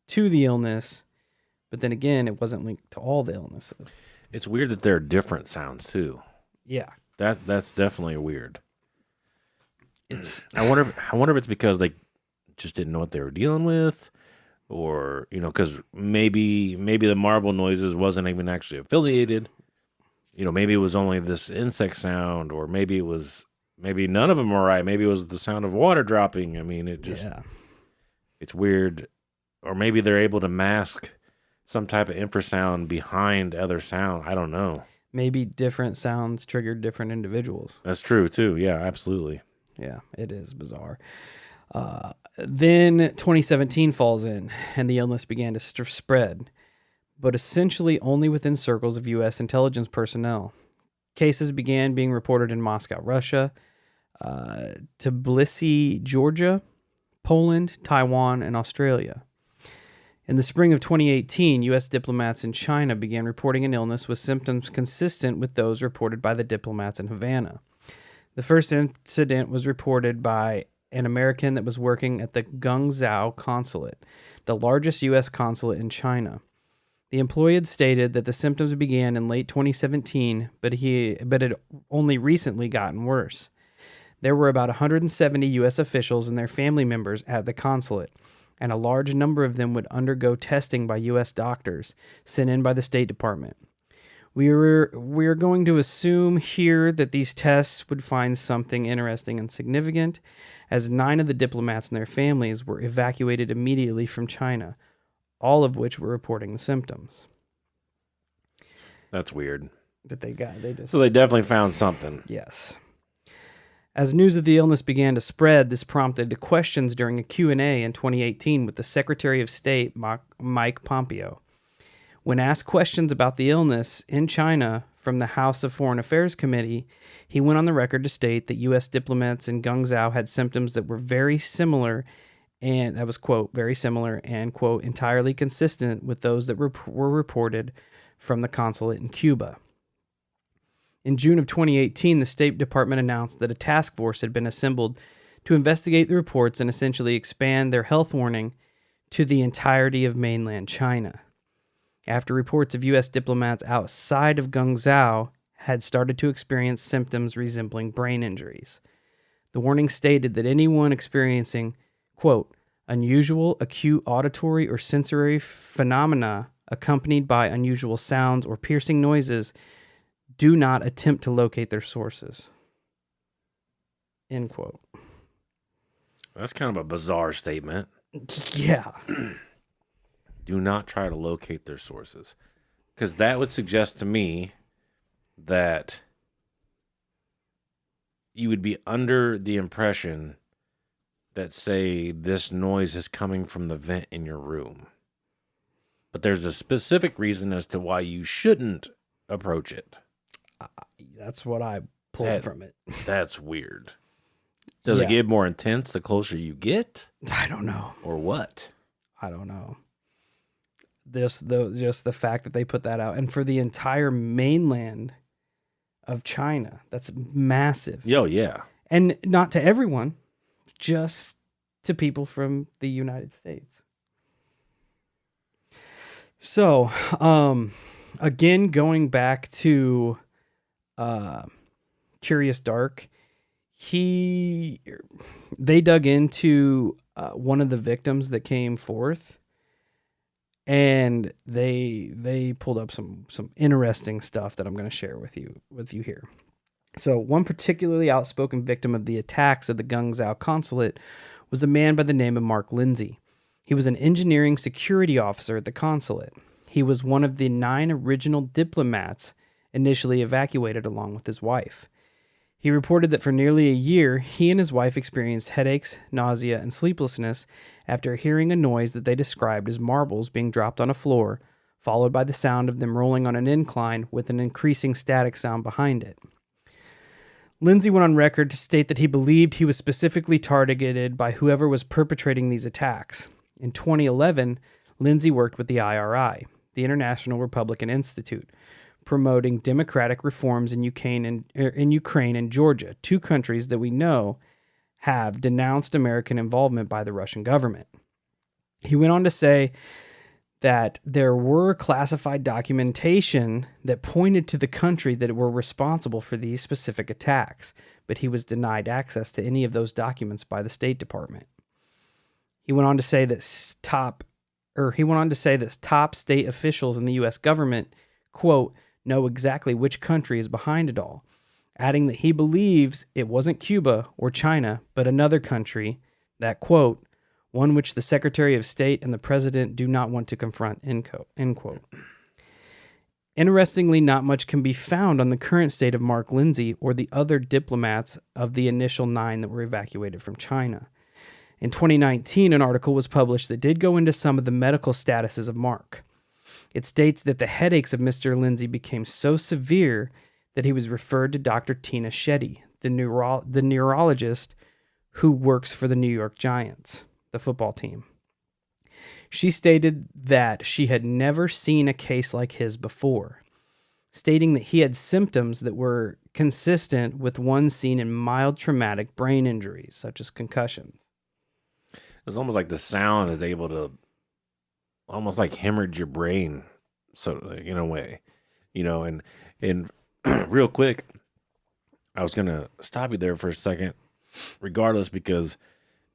to the illness. But then again, it wasn't linked to all the illnesses. It's weird that there are different sounds too. Yeah. That's definitely weird. I wonder if it's because they just didn't know what they were dealing with, or because maybe the marble noises wasn't even actually affiliated. Maybe it was only this insect sound, or maybe it was maybe none of them were right. Maybe it was the sound of water dropping. I mean, Yeah. it's weird. Or maybe they're able to mask some type of infrasound behind other sound. I don't know. Maybe different sounds triggered different individuals. That's true too. Yeah, absolutely. Yeah, it is bizarre. Then 2017 falls in, and the illness began to spread, but essentially only within circles of U.S. intelligence personnel. Cases began being reported in Moscow, Russia, Tbilisi, Georgia, Poland, Taiwan, and Australia. In the spring of 2018, U.S. diplomats in China began reporting an illness with symptoms consistent with those reported by the diplomats in Havana. The first incident was reported by an American that was working at the Guangzhou consulate, the largest U.S. consulate in China. The employee had stated that the symptoms began in late 2017, but had only recently gotten worse. There were about 170 U.S. officials and their family members at the consulate, and a large number of them would undergo testing by U.S. doctors sent in by the State Department. We're going to assume here that these tests would find something interesting and significant, as 9 of the diplomats and their families were evacuated immediately from China, all of which were reporting the symptoms. That's weird. That they got. So they definitely found something. Yes. As news of the illness began to spread, this prompted questions during a Q&A in 2018 with the Secretary of State, Mike Pompeo. When asked questions about the illness in China from the House of Foreign Affairs Committee, he went on the record to state that U.S. diplomats in Guangzhou had symptoms that were very similar, and that was, quote, very similar and, quote, entirely consistent with those that were reported from the consulate in Cuba. In June of 2018, the State Department announced that a task force had been assembled to investigate the reports and essentially expand their health warning to the entirety of mainland China, after reports of U.S. diplomats outside of Guangzhou had started to experience symptoms resembling brain injuries. The warning stated that anyone experiencing, quote, unusual acute auditory or sensory phenomena accompanied by unusual sounds or piercing noises, do not attempt to locate their sources. End quote. That's kind of a bizarre statement. Yeah. Do not try to locate their sources. Because that would suggest to me that you would be under the impression that, say, this noise is coming from the vent in your room. But there's a specific reason as to why you shouldn't approach it. That's what I pulled from it. That's weird. Does it get more intense the closer you get? I don't know. Or what? I don't know. Just the fact that they put that out, and for the entire mainland of China, that's massive. Yo, yeah. And not to everyone, just to people from the United States. So, again, going back to Curious Dark, they dug into one of the victims that came forth, and they pulled up some interesting stuff that I'm going to share with you here. So one particularly outspoken victim of the attacks at the Guangzhou consulate was a man by the name of Mark Lindsay. He was an engineering security officer at the consulate. He was one of the 9 original diplomats initially evacuated along with his wife. He reported that for nearly a year, he and his wife experienced headaches, nausea, and sleeplessness after hearing a noise that they described as marbles being dropped on a floor, followed by the sound of them rolling on an incline with an increasing static sound behind it. Lindsay went on record to state that he believed he was specifically targeted by whoever was perpetrating these attacks. In 2011, Lindsay worked with the IRI, the International Republican Institute, promoting democratic reforms in Ukraine and Georgia, 2 countries that we know have denounced American involvement by the Russian government. He went on to say that there were classified documentation that pointed to the country that were responsible for these specific attacks, but he was denied access to any of those documents by the State Department. He went on to say that top state officials in the U.S. government, quote, know exactly which country is behind it all, adding that he believes it wasn't Cuba or China, but another country that, quote, one which the Secretary of State and the President do not want to confront, end quote. Interestingly, not much can be found on the current state of Mark Lindsay or the other diplomats of the initial 9 that were evacuated from China. In 2019, an article was published that did go into some of the medical statuses of Mark. It states that the headaches of Mr. Lindsay became so severe that he was referred to Dr. Tina Shetty, the neurologist who works for the New York Giants, the football team. She stated that she had never seen a case like his before, stating that he had symptoms that were consistent with one seen in mild traumatic brain injuries, such as concussions. It's almost like the sound is able to almost like hemorrhage your brain, so in a way, and real quick, I was going to stop you there for a second, regardless, because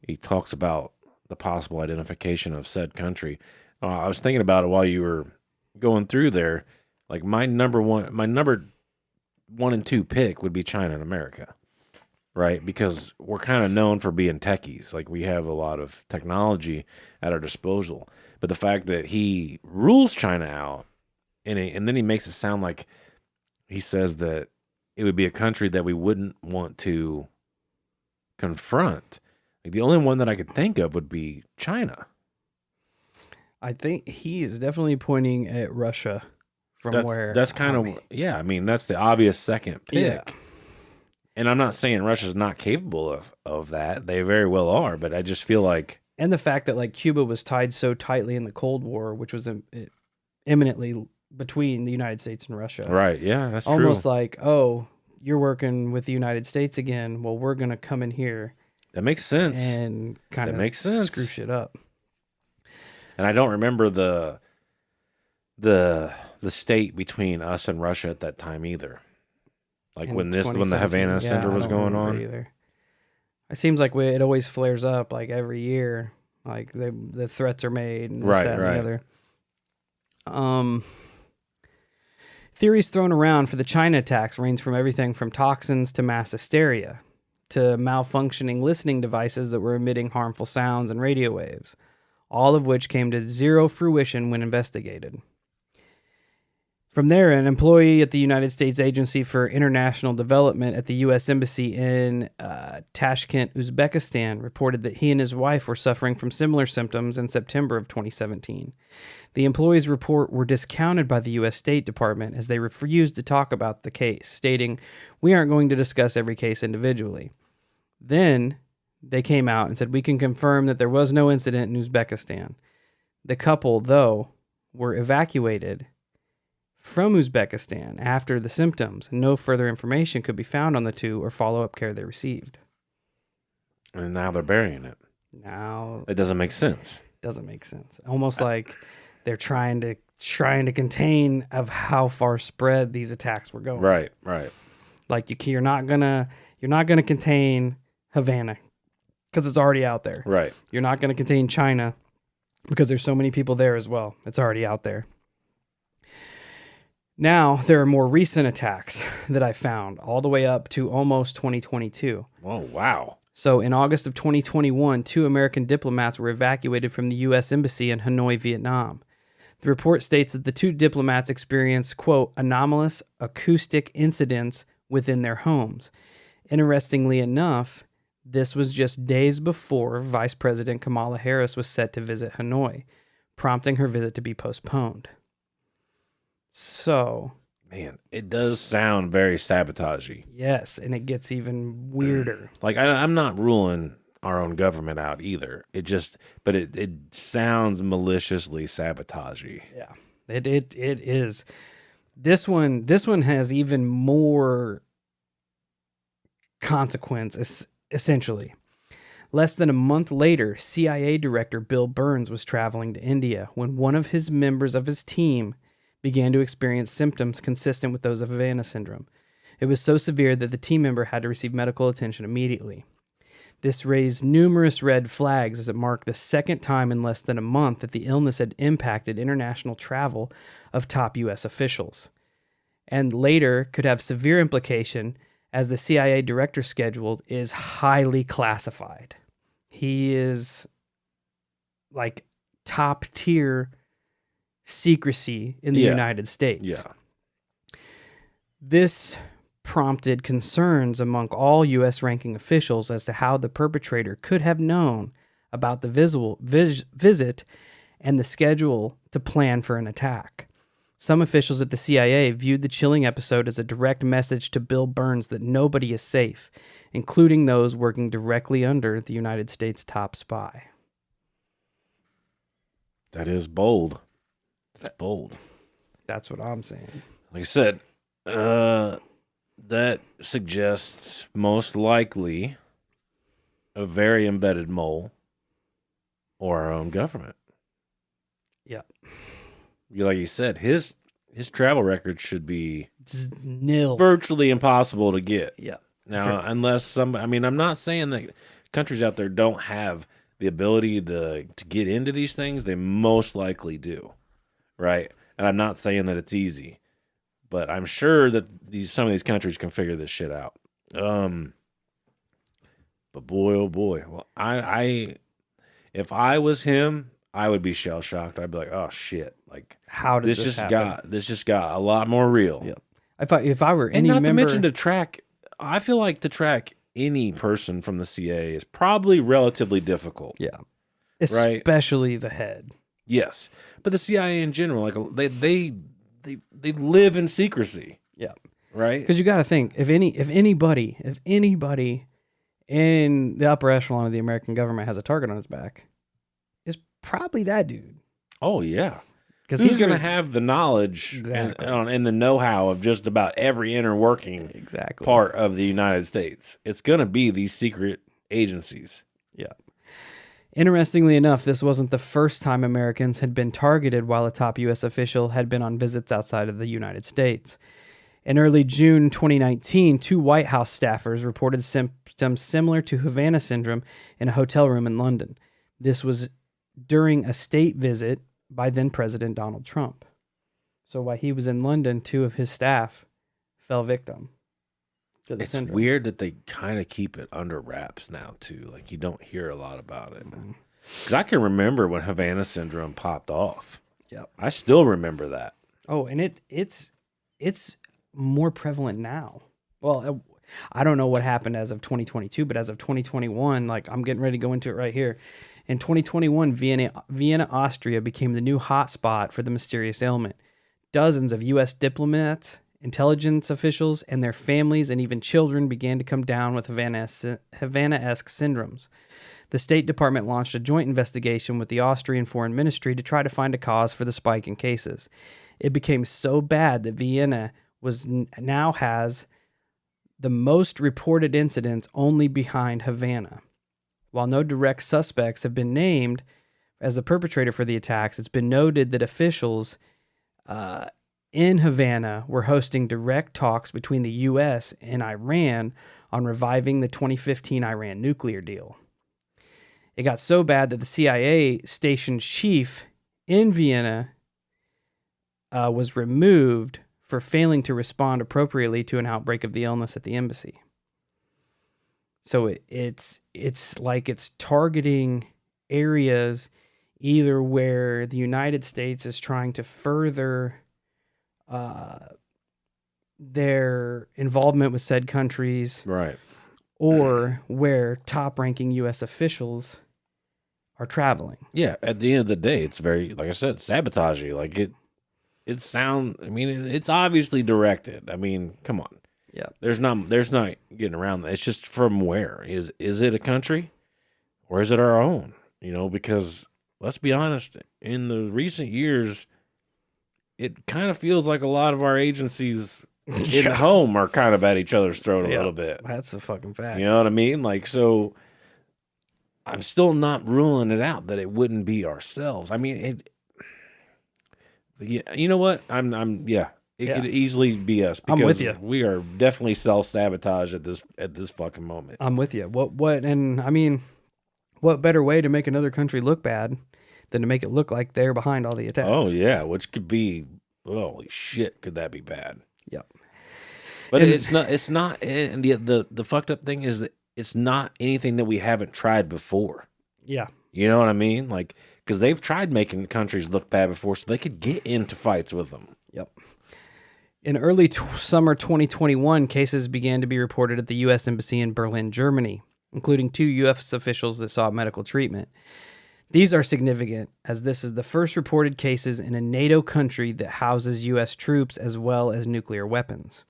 he talks about the possible identification of said country. I was thinking about it while you were going through there. Like my number 1 and 2 pick would be China and America, right? Because we're kind of known for being techies. Like we have a lot of technology at our disposal. But the fact that he rules China out, and then he makes it sound like he says that it would be a country that we wouldn't want to confront. Like the only one that I could think of would be China. I think he is definitely pointing at Russia that's kind of, yeah, I mean, that's the obvious second pick. Yeah. And I'm not saying Russia's not capable of that. They very well are, but I just feel like... And the fact that like Cuba was tied so tightly in the Cold War, which was imminently between the United States and Russia. Right, yeah, that's true. Almost like, oh, you're working with the United States again. Well, we're going to come in here. That makes sense. And kind of screw shit up. And I don't remember the state between us and Russia at that time either. Like when the Havana Syndrome was going on. Either. It seems like it always flares up like every year. Like the threats are made and this, that, and the other. Theories thrown around for the China attacks range from everything from toxins to mass hysteria to malfunctioning listening devices that were emitting harmful sounds and radio waves, all of which came to zero fruition when investigated. From there, an employee at the United States Agency for International Development at the U.S. Embassy in Tashkent, Uzbekistan, reported that he and his wife were suffering from similar symptoms in September of 2017. The employee's report were discounted by the U.S. State Department as they refused to talk about the case, stating, "We aren't going to discuss every case individually." Then they came out and said, "We can confirm that there was no incident in Uzbekistan." The couple, though, were evacuated from Uzbekistan after the symptoms, and no further information could be found on the two or follow-up care they received. And now they're burying it. Now it doesn't make sense. Doesn't make sense. Almost like they're trying to contain of how far spread these attacks were going. Right. Like you're not gonna contain Havana because it's already out there. Right. You're not gonna contain China because there's so many people there as well. It's already out there. Now, there are more recent attacks that I found, all the way up to almost 2022. Oh, wow. So in August of 2021, 2 American diplomats were evacuated from the U.S. Embassy in Hanoi, Vietnam. The report states that the 2 diplomats experienced, quote, anomalous acoustic incidents within their homes. Interestingly enough, this was just days before Vice President Kamala Harris was set to visit Hanoi, prompting her visit to be postponed. So, man, it does sound very sabotagey. Yes, and it gets even weirder. Like I'm not ruling our own government out either. But it sounds maliciously sabotagey. Yeah, it is. This one has even more consequence. Essentially, less than a month later, CIA Director Bill Burns was traveling to India when one of his members of his team began to experience symptoms consistent with those of Havana Syndrome. It was so severe that the team member had to receive medical attention immediately. This raised numerous red flags as it marked the second time in less than a month that the illness had impacted international travel of top U.S. officials, and later could have severe implication as the CIA director schedule is highly classified. He is like top tier secrecy in the United States. Yeah. This prompted concerns among all U.S. ranking officials as to how the perpetrator could have known about the visit and the schedule to plan for an attack. Some officials at the CIA viewed the chilling episode as a direct message to Bill Burns that nobody is safe, including those working directly under the United States' top spy. That is bold. That's bold. That's what I'm saying. Like I said, that suggests most likely a very embedded mole or our own government. Yeah. Like you said, his travel record should be nil, virtually impossible to get. Yeah. Now, unless I'm not saying that countries out there don't have the ability to get into these things. They most likely do, right? And I'm not saying that it's easy, but I'm sure that some of these countries can figure this shit out. But boy, oh boy, well, if I was him, I would be shell shocked. I'd be like, oh shit, like how does this happen? This just got a lot more real. Yeah. If I were any and not member, to mention to track, I feel like to track any person from the CIA is probably relatively difficult. Yeah, especially the head. Yes, but the CIA in general, like they live in secrecy. Yeah, right. Because you got to think, if anybody in the upper echelon of the American government has a target on his back, it's probably that dude. Oh yeah. Because he's going to have the knowledge and the know-how of just about every inner working part of the United States. It's going to be these secret agencies. Yeah. Interestingly enough, this wasn't the first time Americans had been targeted while a top U.S. official had been on visits outside of the United States. In early June 2019, 2 White House staffers reported symptoms similar to Havana Syndrome in a hotel room in London. This was during a state visit by then-President Donald Trump. So while he was in London, 2 of his staff fell victim to the syndrome. It's weird that they kind of keep it under wraps now, too. Like, you don't hear a lot about it. Because I can remember when Havana Syndrome popped off. Yep. I still remember that. Oh, and it's more prevalent now. Well, I don't know what happened as of 2022, but as of 2021, like I'm getting ready to go into it right here. In 2021, Vienna, Austria became the new hotspot for the mysterious ailment. Dozens of U.S. diplomats, intelligence officials, and their families and even children began to come down with Havana-esque syndromes. The State Department launched a joint investigation with the Austrian Foreign Ministry to try to find a cause for the spike in cases. It became so bad that Vienna now has the most reported incidents only behind Havana. While no direct suspects have been named as the perpetrator for the attacks, it's been noted that officials in Havana were hosting direct talks between the U.S. and Iran on reviving the 2015 Iran nuclear deal. It got so bad that the CIA station chief in Vienna was removed for failing to respond appropriately to an outbreak of the illness at the embassy. So it's like it's targeting areas either where the United States is trying to further their involvement with said countries, right, or where top-ranking U.S. officials are traveling. Yeah, at the end of the day, it's very, like I said, sabotagey. Like it's obviously directed. I mean, come on. Yeah. There's not getting around that. It's just from where? Is it a country or is it our own? You know, because let's be honest, in the recent years, it kind of feels like a lot of our agencies in home are kind of at each other's throat a little bit. That's a fucking fact. You know what I mean? Like, so I'm still not ruling it out that it wouldn't be ourselves. I mean, you know what? It could easily be us because I'm with you. We are definitely self-sabotage at this fucking moment. I'm with you. What better way to make another country look bad than to make it look like they're behind all the attacks? Oh yeah, which could be, holy shit, could that be bad? Yep. But And- it's not, and the fucked up thing is that it's not anything that we haven't tried before. Yeah. You know what I mean? Like, because they've tried making countries look bad before so they could get into fights with them. Yep. In early summer 2021, cases began to be reported at the U.S. Embassy in Berlin, Germany, including 2 U.S. officials that sought medical treatment. These are significant, as this is the first reported cases in a NATO country that houses U.S. troops as well as nuclear weapons.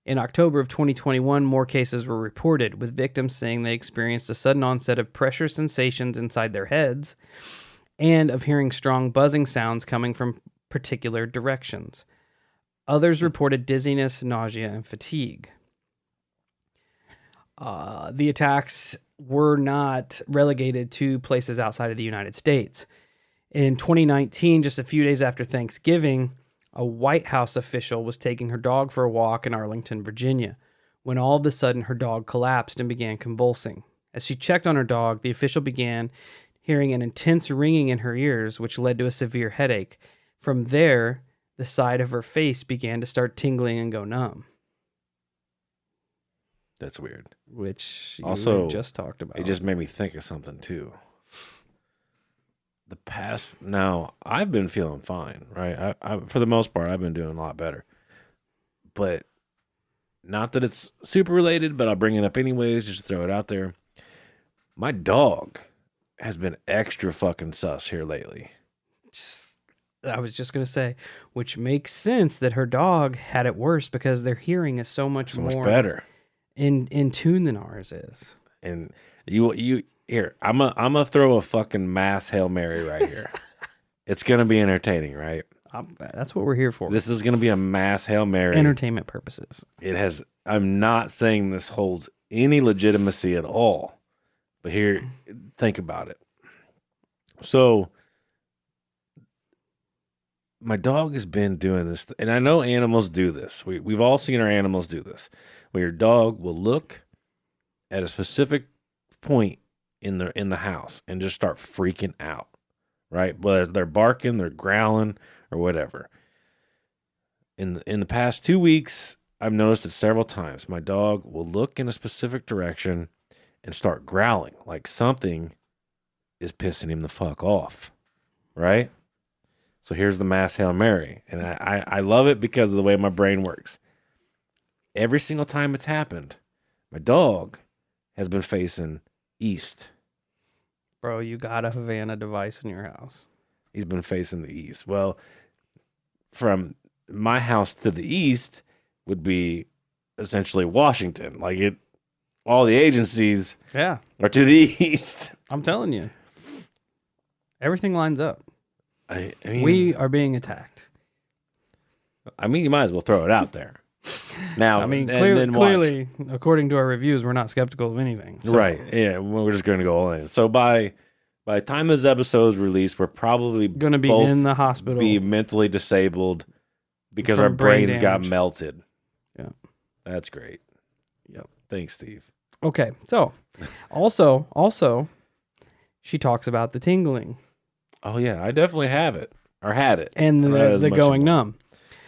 In October of 2021, more cases were reported, with victims saying they experienced a sudden onset of pressure sensations inside their heads and of hearing strong buzzing sounds coming from particular directions. Others reported dizziness, nausea, and fatigue. The attacks were not relegated to places outside of the United States. In 2019, just a few days after Thanksgiving, a White House official was taking her dog for a walk in Arlington, Virginia, when all of a sudden her dog collapsed and began convulsing. As she checked on her dog, the official began hearing an intense ringing in her ears, which led to a severe headache. From there, the side of her face began to start tingling and go numb. That's weird. Which you Also, just talked about. It just made me think of something too. Now I've been feeling fine, right? I for the most part, I've been doing a lot better. But not that it's super related, but I'll bring it up anyways, just to throw it out there. My dog has been extra fucking sus here lately. I was just going to say, which makes sense that her dog had it worse because their hearing is so much more better in tune than ours is. And you here, I'm gonna throw a fucking mass Hail Mary right here. It's gonna be entertaining, right? That's what we're here for. This is gonna be a mass Hail Mary. Entertainment purposes. I'm not saying this holds any legitimacy at all. But here, think about it. So my dog has been doing this, and I know animals do this. We've all seen our animals do this, where your dog will look at a specific point in the house and just start freaking out, right? Whether they're barking, they're growling, or whatever. In the past 2 weeks, I've noticed it several times. My dog will look in a specific direction and start growling like something is pissing him the fuck off, right? So here's the mass Hail Mary. And I love it because of the way my brain works. Every single time it's happened, my dog has been facing east. Bro, you got a Havana device in your house. He's been facing the east. Well, from my house to the east would be essentially Washington. Like all the agencies are to the east. I'm telling you. Everything lines up. I mean, we are being attacked. I mean, you might as well throw it out there. Now, I mean, then clearly, according to our reviews, we're not skeptical of anything. So. Right. Yeah, we're just going to go all in. So by the time this episode is released, we're probably going to be in the hospital. Be mentally disabled because from our brains brain got damage. melted. Yeah. That's great. Yep. Thanks, Steve. Okay. So, also, she talks about the tingling. Oh, yeah. I definitely have it. Or had it. And the going numb.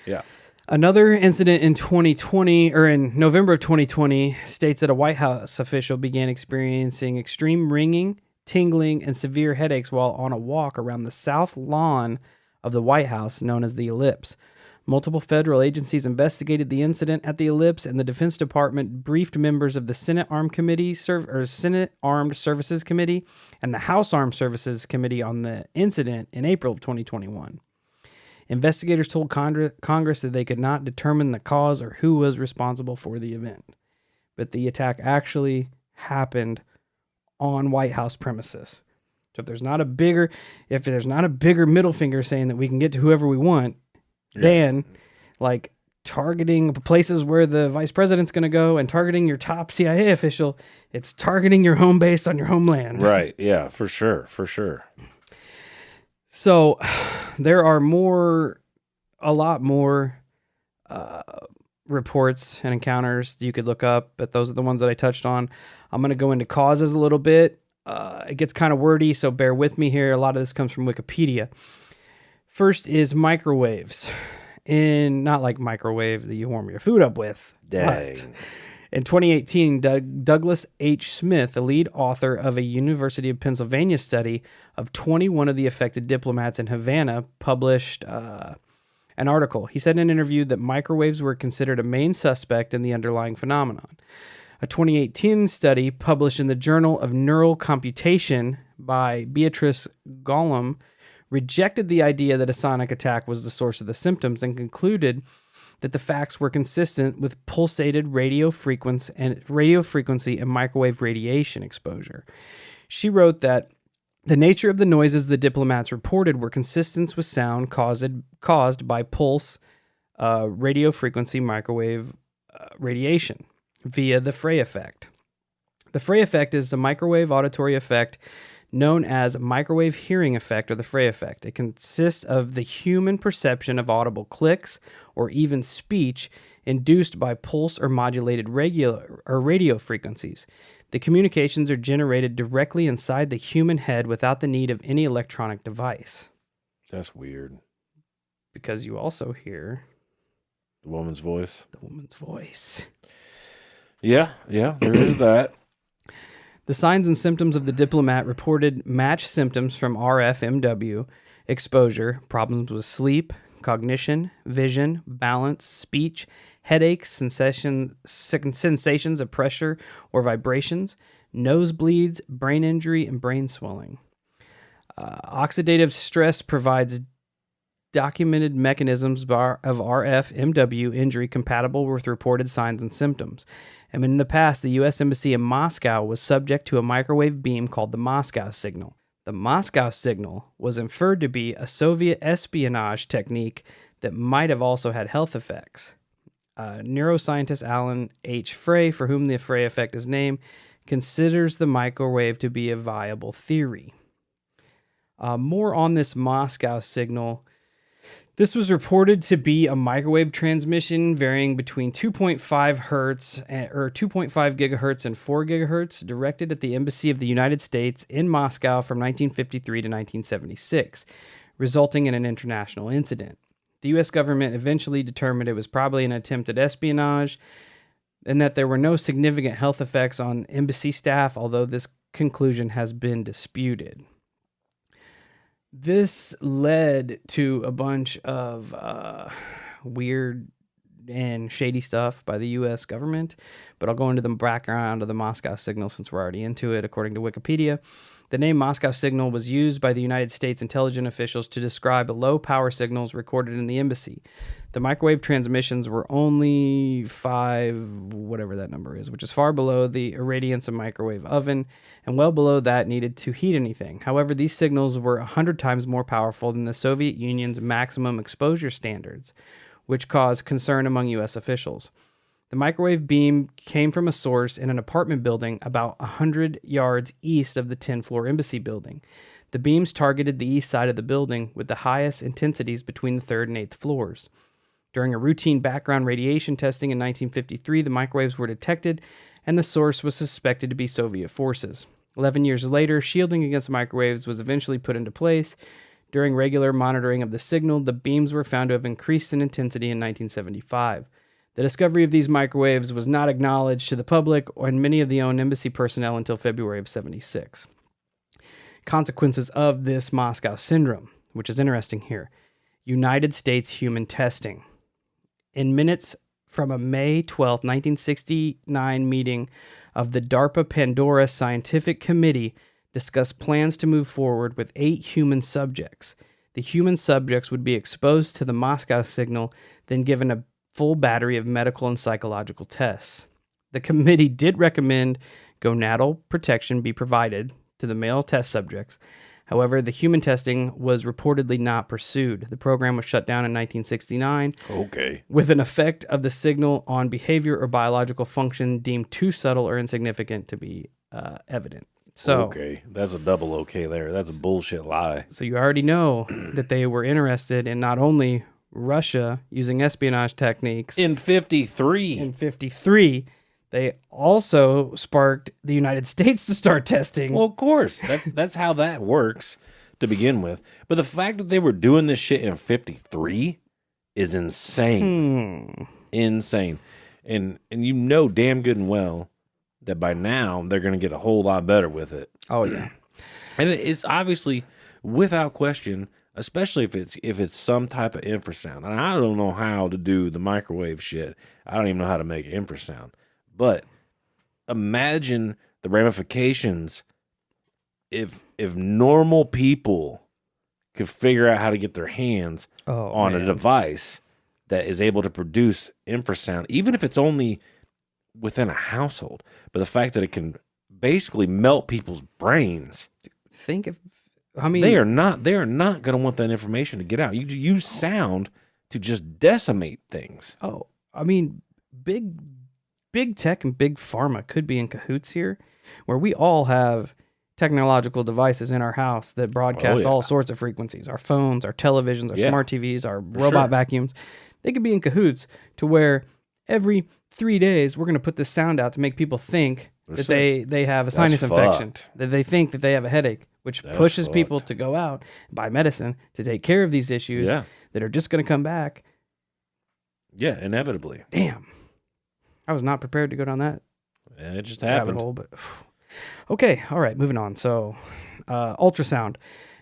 Yeah. Another incident in 2020, or in November of 2020, states that a White House official began experiencing extreme ringing, tingling, and severe headaches while on a walk around the south lawn of the White House, known as the Ellipse. Multiple federal agencies investigated the incident at the Ellipse, and the Defense Department briefed members of the Senate Armed Services Committee and the House Armed Services Committee on the incident in April of 2021. Investigators told Congress that they could not determine the cause or who was responsible for the event, but the attack actually happened on White House premises. So if there's not a bigger middle finger saying that we can get to whoever we want, then like targeting places where the vice president's going to go and targeting your top CIA official, it's targeting your home base on your homeland. Right. Yeah, for sure. For sure. So there are a lot more reports and encounters you could look up, but those are the ones that I touched on. I'm going to go into causes a little bit. It gets kind of wordy, so bear with me here. A lot of this comes from Wikipedia. First is microwaves. in not like microwave that you warm your food up with. Dang. But in 2018, Douglas H. Smith, the lead author of a University of Pennsylvania study of 21 of the affected diplomats in Havana, published an article. He said in an interview that microwaves were considered a main suspect in the underlying phenomenon. A 2018 study published in the Journal of Neural Computation by Beatrice Gollum rejected the idea that a sonic attack was the source of the symptoms and concluded that the facts were consistent with pulsated radio frequency and microwave radiation exposure. She wrote that the nature of the noises the diplomats reported were consistent with sound caused by pulse radio frequency microwave radiation via the Frey effect. The Frey effect is a microwave auditory effect known as microwave hearing effect or the Frey effect. It consists of the human perception of audible clicks or even speech induced by pulse or modulated radio frequencies. The communications are generated directly inside the human head without the need of any electronic device. That's weird. Because you also hear the woman's voice. The woman's voice. Yeah, there is that. The signs and symptoms of the diplomat reported match symptoms from RFMW exposure, problems with sleep, cognition, vision, balance, speech, headaches, sensations of pressure or vibrations, nosebleeds, brain injury, and brain swelling. Oxidative stress provides documented mechanisms of RFMW injury compatible with reported signs and symptoms. And in the past, the U.S. Embassy in Moscow was subject to a microwave beam called the Moscow signal. The Moscow signal was inferred to be a Soviet espionage technique that might have also had health effects. Neuroscientist Alan H. Frey, for whom the Frey effect is named, considers the microwave to be a viable theory. More on this Moscow signal. This was reported to be a microwave transmission varying between 2.5 hertz or 2.5 gigahertz and 4 gigahertz, directed at the Embassy of the United States in Moscow from 1953 to 1976, resulting in an international incident. The U.S. government eventually determined it was probably an attempt at espionage and that there were no significant health effects on embassy staff, although this conclusion has been disputed. This led to a bunch of weird and shady stuff by the U.S. government, but I'll go into the background of the Moscow signal since we're already into it. According to Wikipedia, the name Moscow signal was used by the United States intelligence officials to describe low-power signals recorded in the embassy. The microwave transmissions were only 5, whatever that number is, which is far below the irradiance of a microwave oven and well below that needed to heat anything. However, these signals were 100 times more powerful than the Soviet Union's maximum exposure standards, which caused concern among U.S. officials. The microwave beam came from a source in an apartment building about 100 yards east of the 10th-floor embassy building. The beams targeted the east side of the building with the highest intensities between the 3rd and 8th floors. During a routine background radiation testing in 1953, the microwaves were detected, and the source was suspected to be Soviet forces. 11 years later, shielding against microwaves was eventually put into place. During regular monitoring of the signal, the beams were found to have increased in intensity in 1975. The discovery of these microwaves was not acknowledged to the public or in many of the own embassy personnel until February of 76. Consequences of this Moscow Syndrome, which is interesting here. United States human testing. In minutes from a May 12, 1969 meeting of the DARPA Pandora Scientific Committee discussed plans to move forward with 8 human subjects. The human subjects would be exposed to the Moscow signal, then given a full battery of medical and psychological tests. The committee did recommend gonadal protection be provided to the male test subjects. However, the human testing was reportedly not pursued. The program was shut down in 1969. Okay. With an effect of the signal on behavior or biological function deemed too subtle or insignificant to be evident. So, okay, that's a double okay there. That's a bullshit lie. So you already know that they were interested in not only Russia using espionage techniques. In 53. In 53, they also sparked the United States to start testing. Well, of course. That's how that works to begin with. But the fact that they were doing this shit in 53 is insane. Insane. And you know damn good and well that by now they're going to get a whole lot better with it. Oh, yeah. And it's obviously, without question, especially if it's some type of infrasound. And I don't know how to do the microwave shit. I don't even know how to make infrasound. But imagine the ramifications if normal people could figure out how to get their hands on a device that is able to produce infrasound, even if it's only within a household. But the fact that it can basically melt people's brains. Think if, I mean, they are not going to want that information to get out. You use sound to just decimate things. Oh, I mean, big tech and big pharma could be in cahoots here, where we all have technological devices in our house that broadcast all sorts of frequencies. Our phones, our televisions, our smart TVs, our robot vacuums. They could be in cahoots to where every 3 days we're going to put this sound out to make people think that they have a sinus infection, that they think that they have a headache, which pushes people to go out and buy medicine to take care of these issues that are just going to come back. Yeah, inevitably. Damn. I was not prepared to go down that. It just happened. Hole, but okay, all right, moving on. So, ultrasound.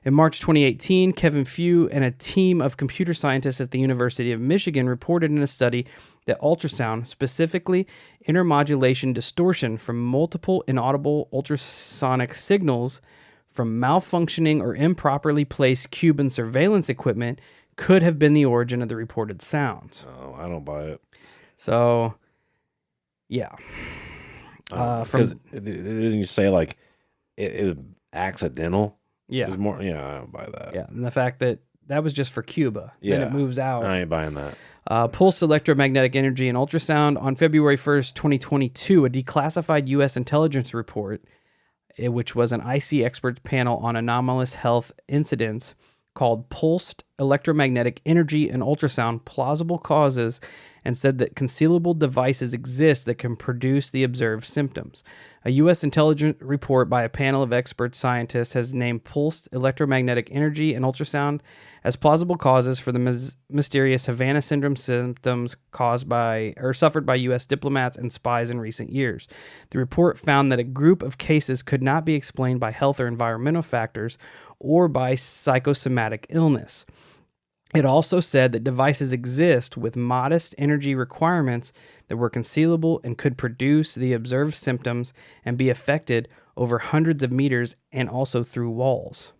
In March 2018, Kevin Few and a team of computer scientists at the University of Michigan reported in a study that ultrasound, specifically intermodulation distortion from multiple inaudible ultrasonic signals from malfunctioning or improperly placed Cuban surveillance equipment, could have been the origin of the reported sounds. Oh, I don't buy it. So, yeah. Didn't you say like it was accidental? Yeah. It was more, I don't buy that. Yeah, and the fact that was just for Cuba. Yeah. Then it moves out. I ain't buying that. Pulsed electromagnetic energy and ultrasound. On February 1st, 2022, a declassified U.S. intelligence report, which was an IC experts panel on anomalous health incidents, called Pulsed Electromagnetic Energy and Ultrasound Plausible Causes, and said that concealable devices exist that can produce the observed symptoms. A U.S. intelligence report by a panel of expert scientists has named pulsed electromagnetic energy and ultrasound as plausible causes for the mysterious Havana Syndrome symptoms caused by or suffered by U.S. diplomats and spies in recent years. The report found that a group of cases could not be explained by health or environmental factors or by psychosomatic illness. It also said that devices exist with modest energy requirements that were concealable and could produce the observed symptoms and be affected over hundreds of meters and also through walls.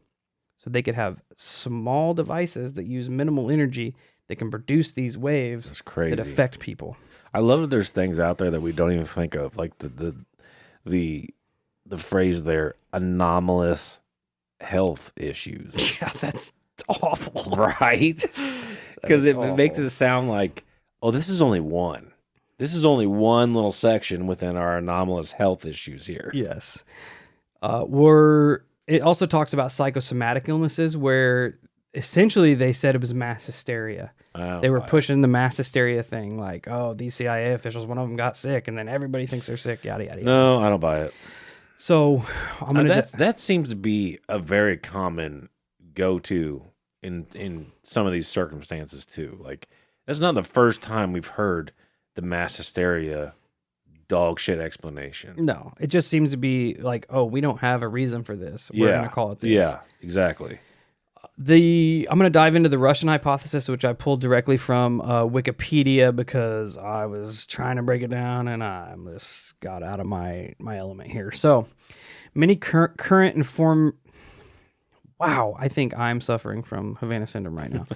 So they could have small devices that use minimal energy that can produce these waves that affect people. I love that there's things out there that we don't even think of, like the phrase there, anomalous health issues. Yeah, that's awful. Right? Because it makes it sound like, oh, this is only one. This is only one little section within our anomalous health issues here. Yes. It also talks about psychosomatic illnesses where essentially they said it was mass hysteria. They were pushing the mass hysteria thing, like, oh, these CIA officials, one of them got sick, and then everybody thinks they're sick, yada, yada, yada. No, I don't buy it. So that seems to be a very common go-to in some of these circumstances too. Like, that's not the first time we've heard the mass hysteria dog shit explanation. No, it just seems to be like, oh, we don't have a reason for this. We're going to call it this. Yeah, exactly. I'm going to dive into the Russian hypothesis, which I pulled directly from Wikipedia because I was trying to break it down and I just got out of my element here. So many current and former... Wow, I think I'm suffering from Havana Syndrome right now.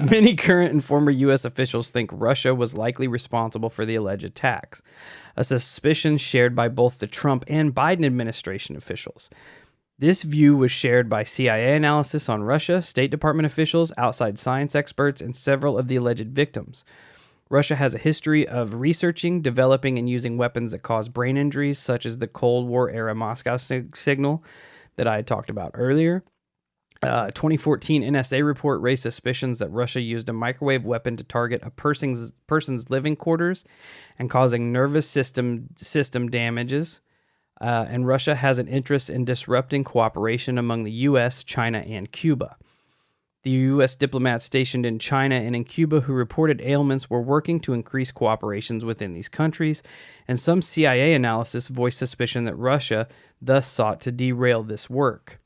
Many current and former U.S. officials think Russia was likely responsible for the alleged attacks, a suspicion shared by both the Trump and Biden administration officials. This view was shared by CIA analysis on Russia, State Department officials, outside science experts, and several of the alleged victims. Russia has a history of researching, developing, and using weapons that cause brain injuries, such as the Cold War-era Moscow signal that I had talked about earlier. 2014 NSA report raised suspicions that Russia used a microwave weapon to target a person's living quarters and causing nervous system damages. And Russia has an interest in disrupting cooperation among the U.S., China, and Cuba. The U.S. diplomats stationed in China and in Cuba who reported ailments were working to increase cooperations within these countries, and some CIA analysis voiced suspicion that Russia thus sought to derail this work.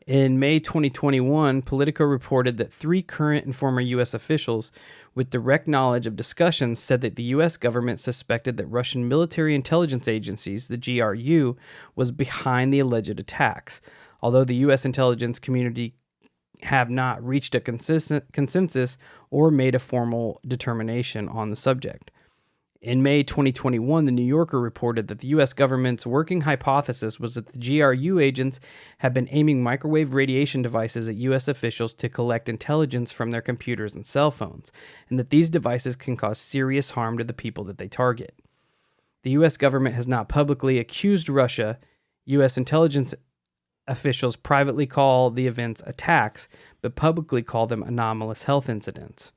In May 2021, Politico reported that 3 current and former U.S. officials with direct knowledge of discussions said that the U.S. government suspected that Russian military intelligence agencies, the GRU, was behind the alleged attacks, although the U.S. intelligence community have not reached a consensus or made a formal determination on the subject. In May 2021, The New Yorker reported that the U.S. government's working hypothesis was that the GRU agents had been aiming microwave radiation devices at U.S. officials to collect intelligence from their computers and cell phones, and that these devices can cause serious harm to the people that they target. The U.S. government has not publicly accused Russia. U.S. intelligence officials privately call the events attacks, but publicly call them anomalous health incidents.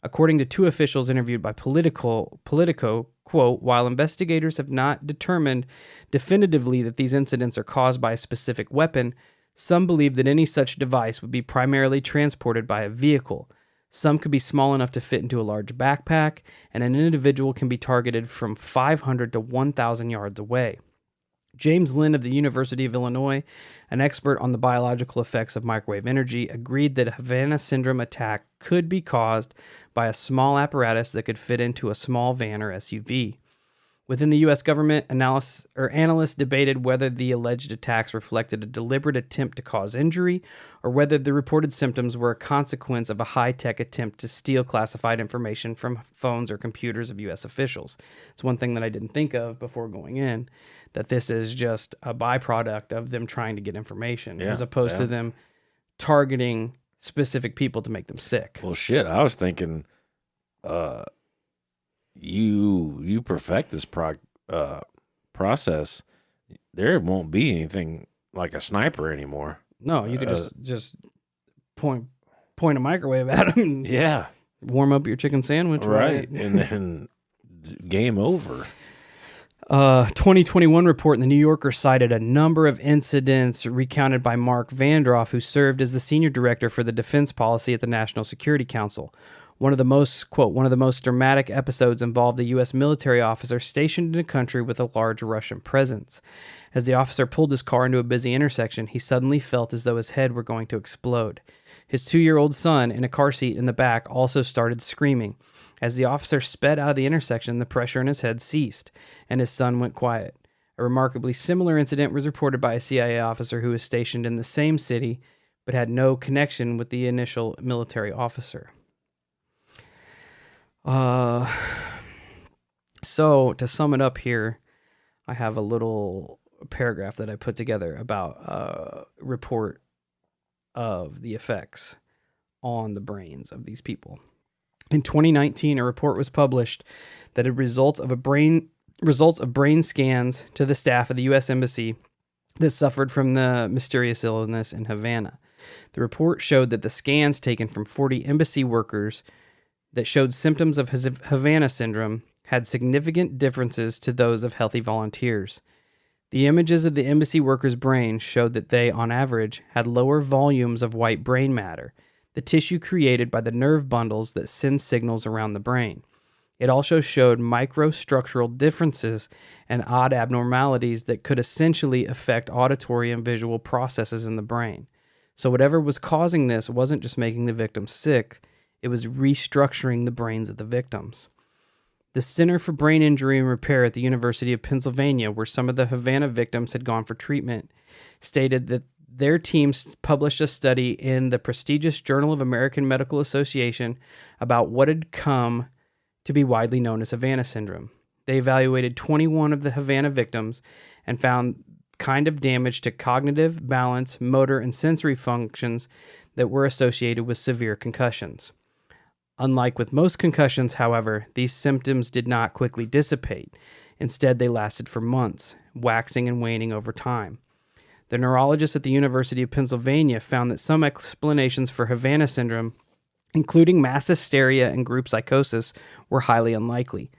According to 2 officials interviewed by Politico, quote, while investigators have not determined definitively that these incidents are caused by a specific weapon, some believe that any such device would be primarily transported by a vehicle. Some could be small enough to fit into a large backpack, and an individual can be targeted from 500 to 1,000 yards away. James Lynn of the University of Illinois, an expert on the biological effects of microwave energy, agreed that a Havana Syndrome attack could be caused by a small apparatus that could fit into a small van or SUV. Within the U.S. government, analysts debated whether the alleged attacks reflected a deliberate attempt to cause injury or whether the reported symptoms were a consequence of a high-tech attempt to steal classified information from phones or computers of U.S. officials. It's one thing that I didn't think of before going in, that this is just a byproduct of them trying to get information as opposed to them targeting specific people to make them sick. Well, shit, I was thinking you perfect this process, there won't be anything like a sniper anymore. No, you could just point a microwave at them. Yeah. Warm up your chicken sandwich. Right. And then game over. 2021 report in The New Yorker cited a number of incidents recounted by Mark Vandroff, who served as the senior director for the defense policy at the National Security Council. One of the most dramatic episodes involved a U.S. military officer stationed in a country with a large Russian presence. As the officer pulled his car into a busy intersection, he suddenly felt as though his head were going to explode. His 2-year-old son, in a car seat in the back, also started screaming. As the officer sped out of the intersection, the pressure in his head ceased, and his son went quiet. A remarkably similar incident was reported by a CIA officer who was stationed in the same city, but had no connection with the initial military officer. So to sum it up here, I have a little paragraph that I put together about a report of the effects on the brains of these people. In 2019, a report was published that had results of brain scans to the staff of the U.S. Embassy that suffered from the mysterious illness in Havana. The report showed that the scans taken from 40 embassy workers that showed symptoms of Havana Syndrome had significant differences to those of healthy volunteers. The images of the embassy workers' brains showed that they, on average, had lower volumes of white brain matter, the tissue created by the nerve bundles that send signals around the brain. It also showed microstructural differences and odd abnormalities that could essentially affect auditory and visual processes in the brain. So whatever was causing this wasn't just making the victims sick, it was restructuring the brains of the victims. The Center for Brain Injury and Repair at the University of Pennsylvania, where some of the Havana victims had gone for treatment, stated that their teams published a study in the prestigious Journal of American Medical Association about what had come to be widely known as Havana Syndrome. They evaluated 21 of the Havana victims and found kind of damage to cognitive, balance, motor, and sensory functions that were associated with severe concussions. Unlike with most concussions, however, these symptoms did not quickly dissipate. Instead, they lasted for months, waxing and waning over time. The neurologists at the University of Pennsylvania found that some explanations for Havana Syndrome, including mass hysteria and group psychosis, were highly unlikely.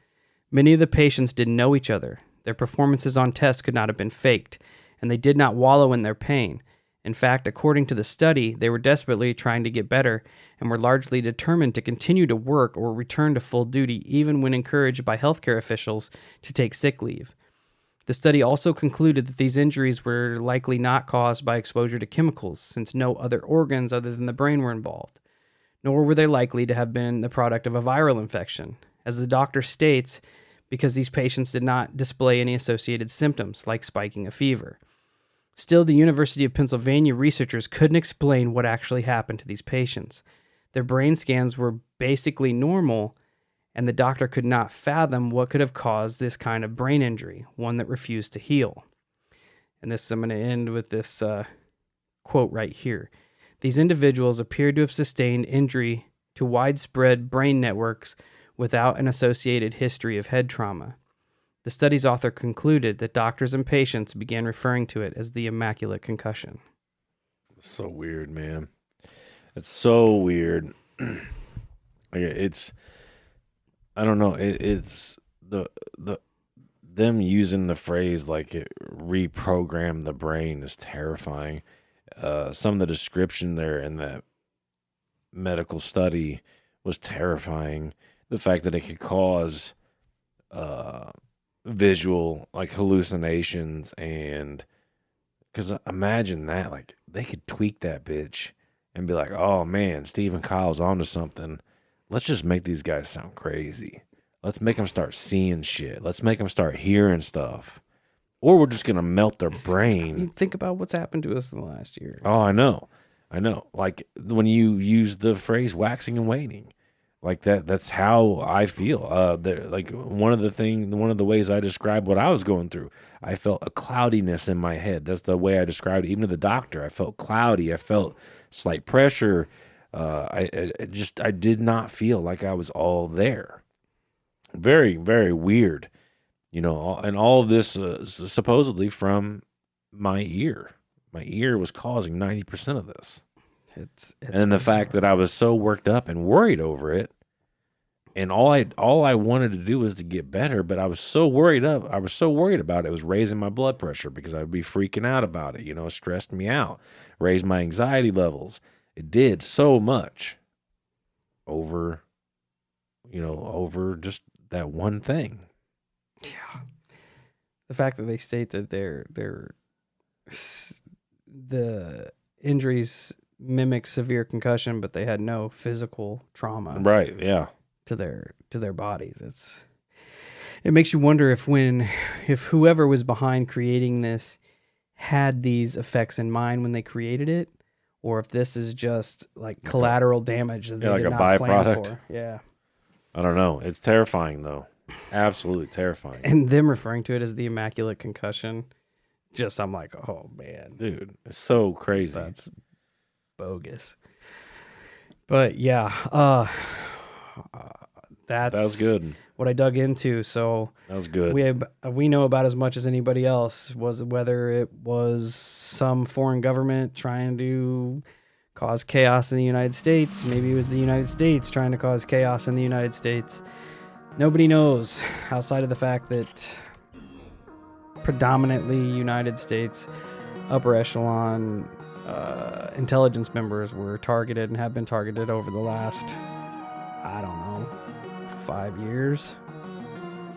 Many of the patients didn't know each other. Their performances on tests could not have been faked, and they did not wallow in their pain. In fact, according to the study, they were desperately trying to get better and were largely determined to continue to work or return to full duty even when encouraged by healthcare officials to take sick leave. The study also concluded that these injuries were likely not caused by exposure to chemicals, since no other organs other than the brain were involved, nor were they likely to have been the product of a viral infection. As the doctor states, because these patients did not display any associated symptoms, like spiking a fever. Still, the University of Pennsylvania researchers couldn't explain what actually happened to these patients. Their brain scans were basically normal, and the doctor could not fathom what could have caused this kind of brain injury, one that refused to heal. And this, I'm going to end with this quote right here. These individuals appeared to have sustained injury to widespread brain networks without an associated history of head trauma. The study's author concluded that doctors and patients began referring to it as the Immaculate Concussion. It's so weird, man. It's so weird. It's, I don't know. It's the them using the phrase like it reprogrammed the brain is terrifying. Some of the description there in that medical study was terrifying. The fact that it could cause visual like hallucinations, and because imagine that, like they could tweak that bitch and be like, oh man, Stephen Kyle's onto something. Let's just make these guys sound crazy. Let's make them start seeing shit. Let's make them start hearing stuff. Or we're just going to melt their brain. I mean, think about what's happened to us in the last year. Oh, I know. Like when you use the phrase waxing and waning, like that's how I feel. Like one of the ways I described what I was going through, I felt a cloudiness in my head. That's the way I described it. Even to the doctor, I felt cloudy. I felt slight pressure. I did not feel like I was all there. Very, very weird. And all of this supposedly from my ear. My ear was causing 90% of this. It's and the fact that I was so worked up and worried over it, and all I wanted to do was to get better, but I was so worried about it. It was raising my blood pressure because I'd be freaking out about it. It stressed me out, raised my anxiety levels. It did so much over just that one thing. Yeah. The fact that they state that the injuries mimic severe concussion, but they had no physical trauma. Right, yeah. To their bodies. It makes you wonder if whoever was behind creating this had these effects in mind when they created it, or if this is just like collateral damage that they did not plan for. Yeah. I don't know. It's terrifying though. Absolutely terrifying. And them referring to it as the Immaculate Concussion, I'm like, oh man, dude, it's so crazy. That's bogus. But yeah, that was good. What I dug into. So that was good. We know about as much as anybody else. Whether it was some foreign government trying to cause chaos in the United States, maybe it was the United States trying to cause chaos in the United States. Nobody knows, outside of the fact that predominantly United States upper echelon intelligence members were targeted and have been targeted over the last, 5 years?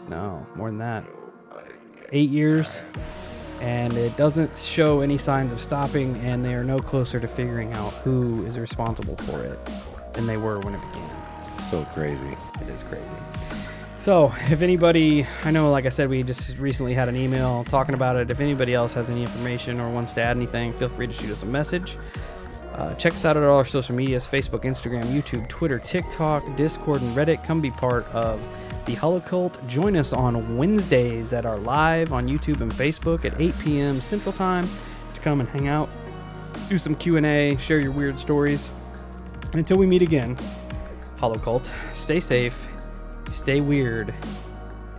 No, more than that. 8 years. And it doesn't show any signs of stopping, and they are no closer to figuring out who is responsible for it than they were when it began. So crazy. It is crazy. So if anybody, I know, like I said, we just recently had an email talking about it. If anybody else has any information or wants to add anything, feel free to shoot us a message. Check us out at all our social medias, Facebook, Instagram, YouTube, Twitter, TikTok, Discord, and Reddit. Come be part of the Holocult. Join us on Wednesdays at our live on YouTube and Facebook at 8 p.m. Central Time to come and hang out, do some Q&A, share your weird stories. And until we meet again, Holocult, stay safe, stay weird,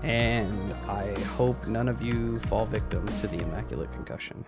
and I hope none of you fall victim to the Immaculate Concussion.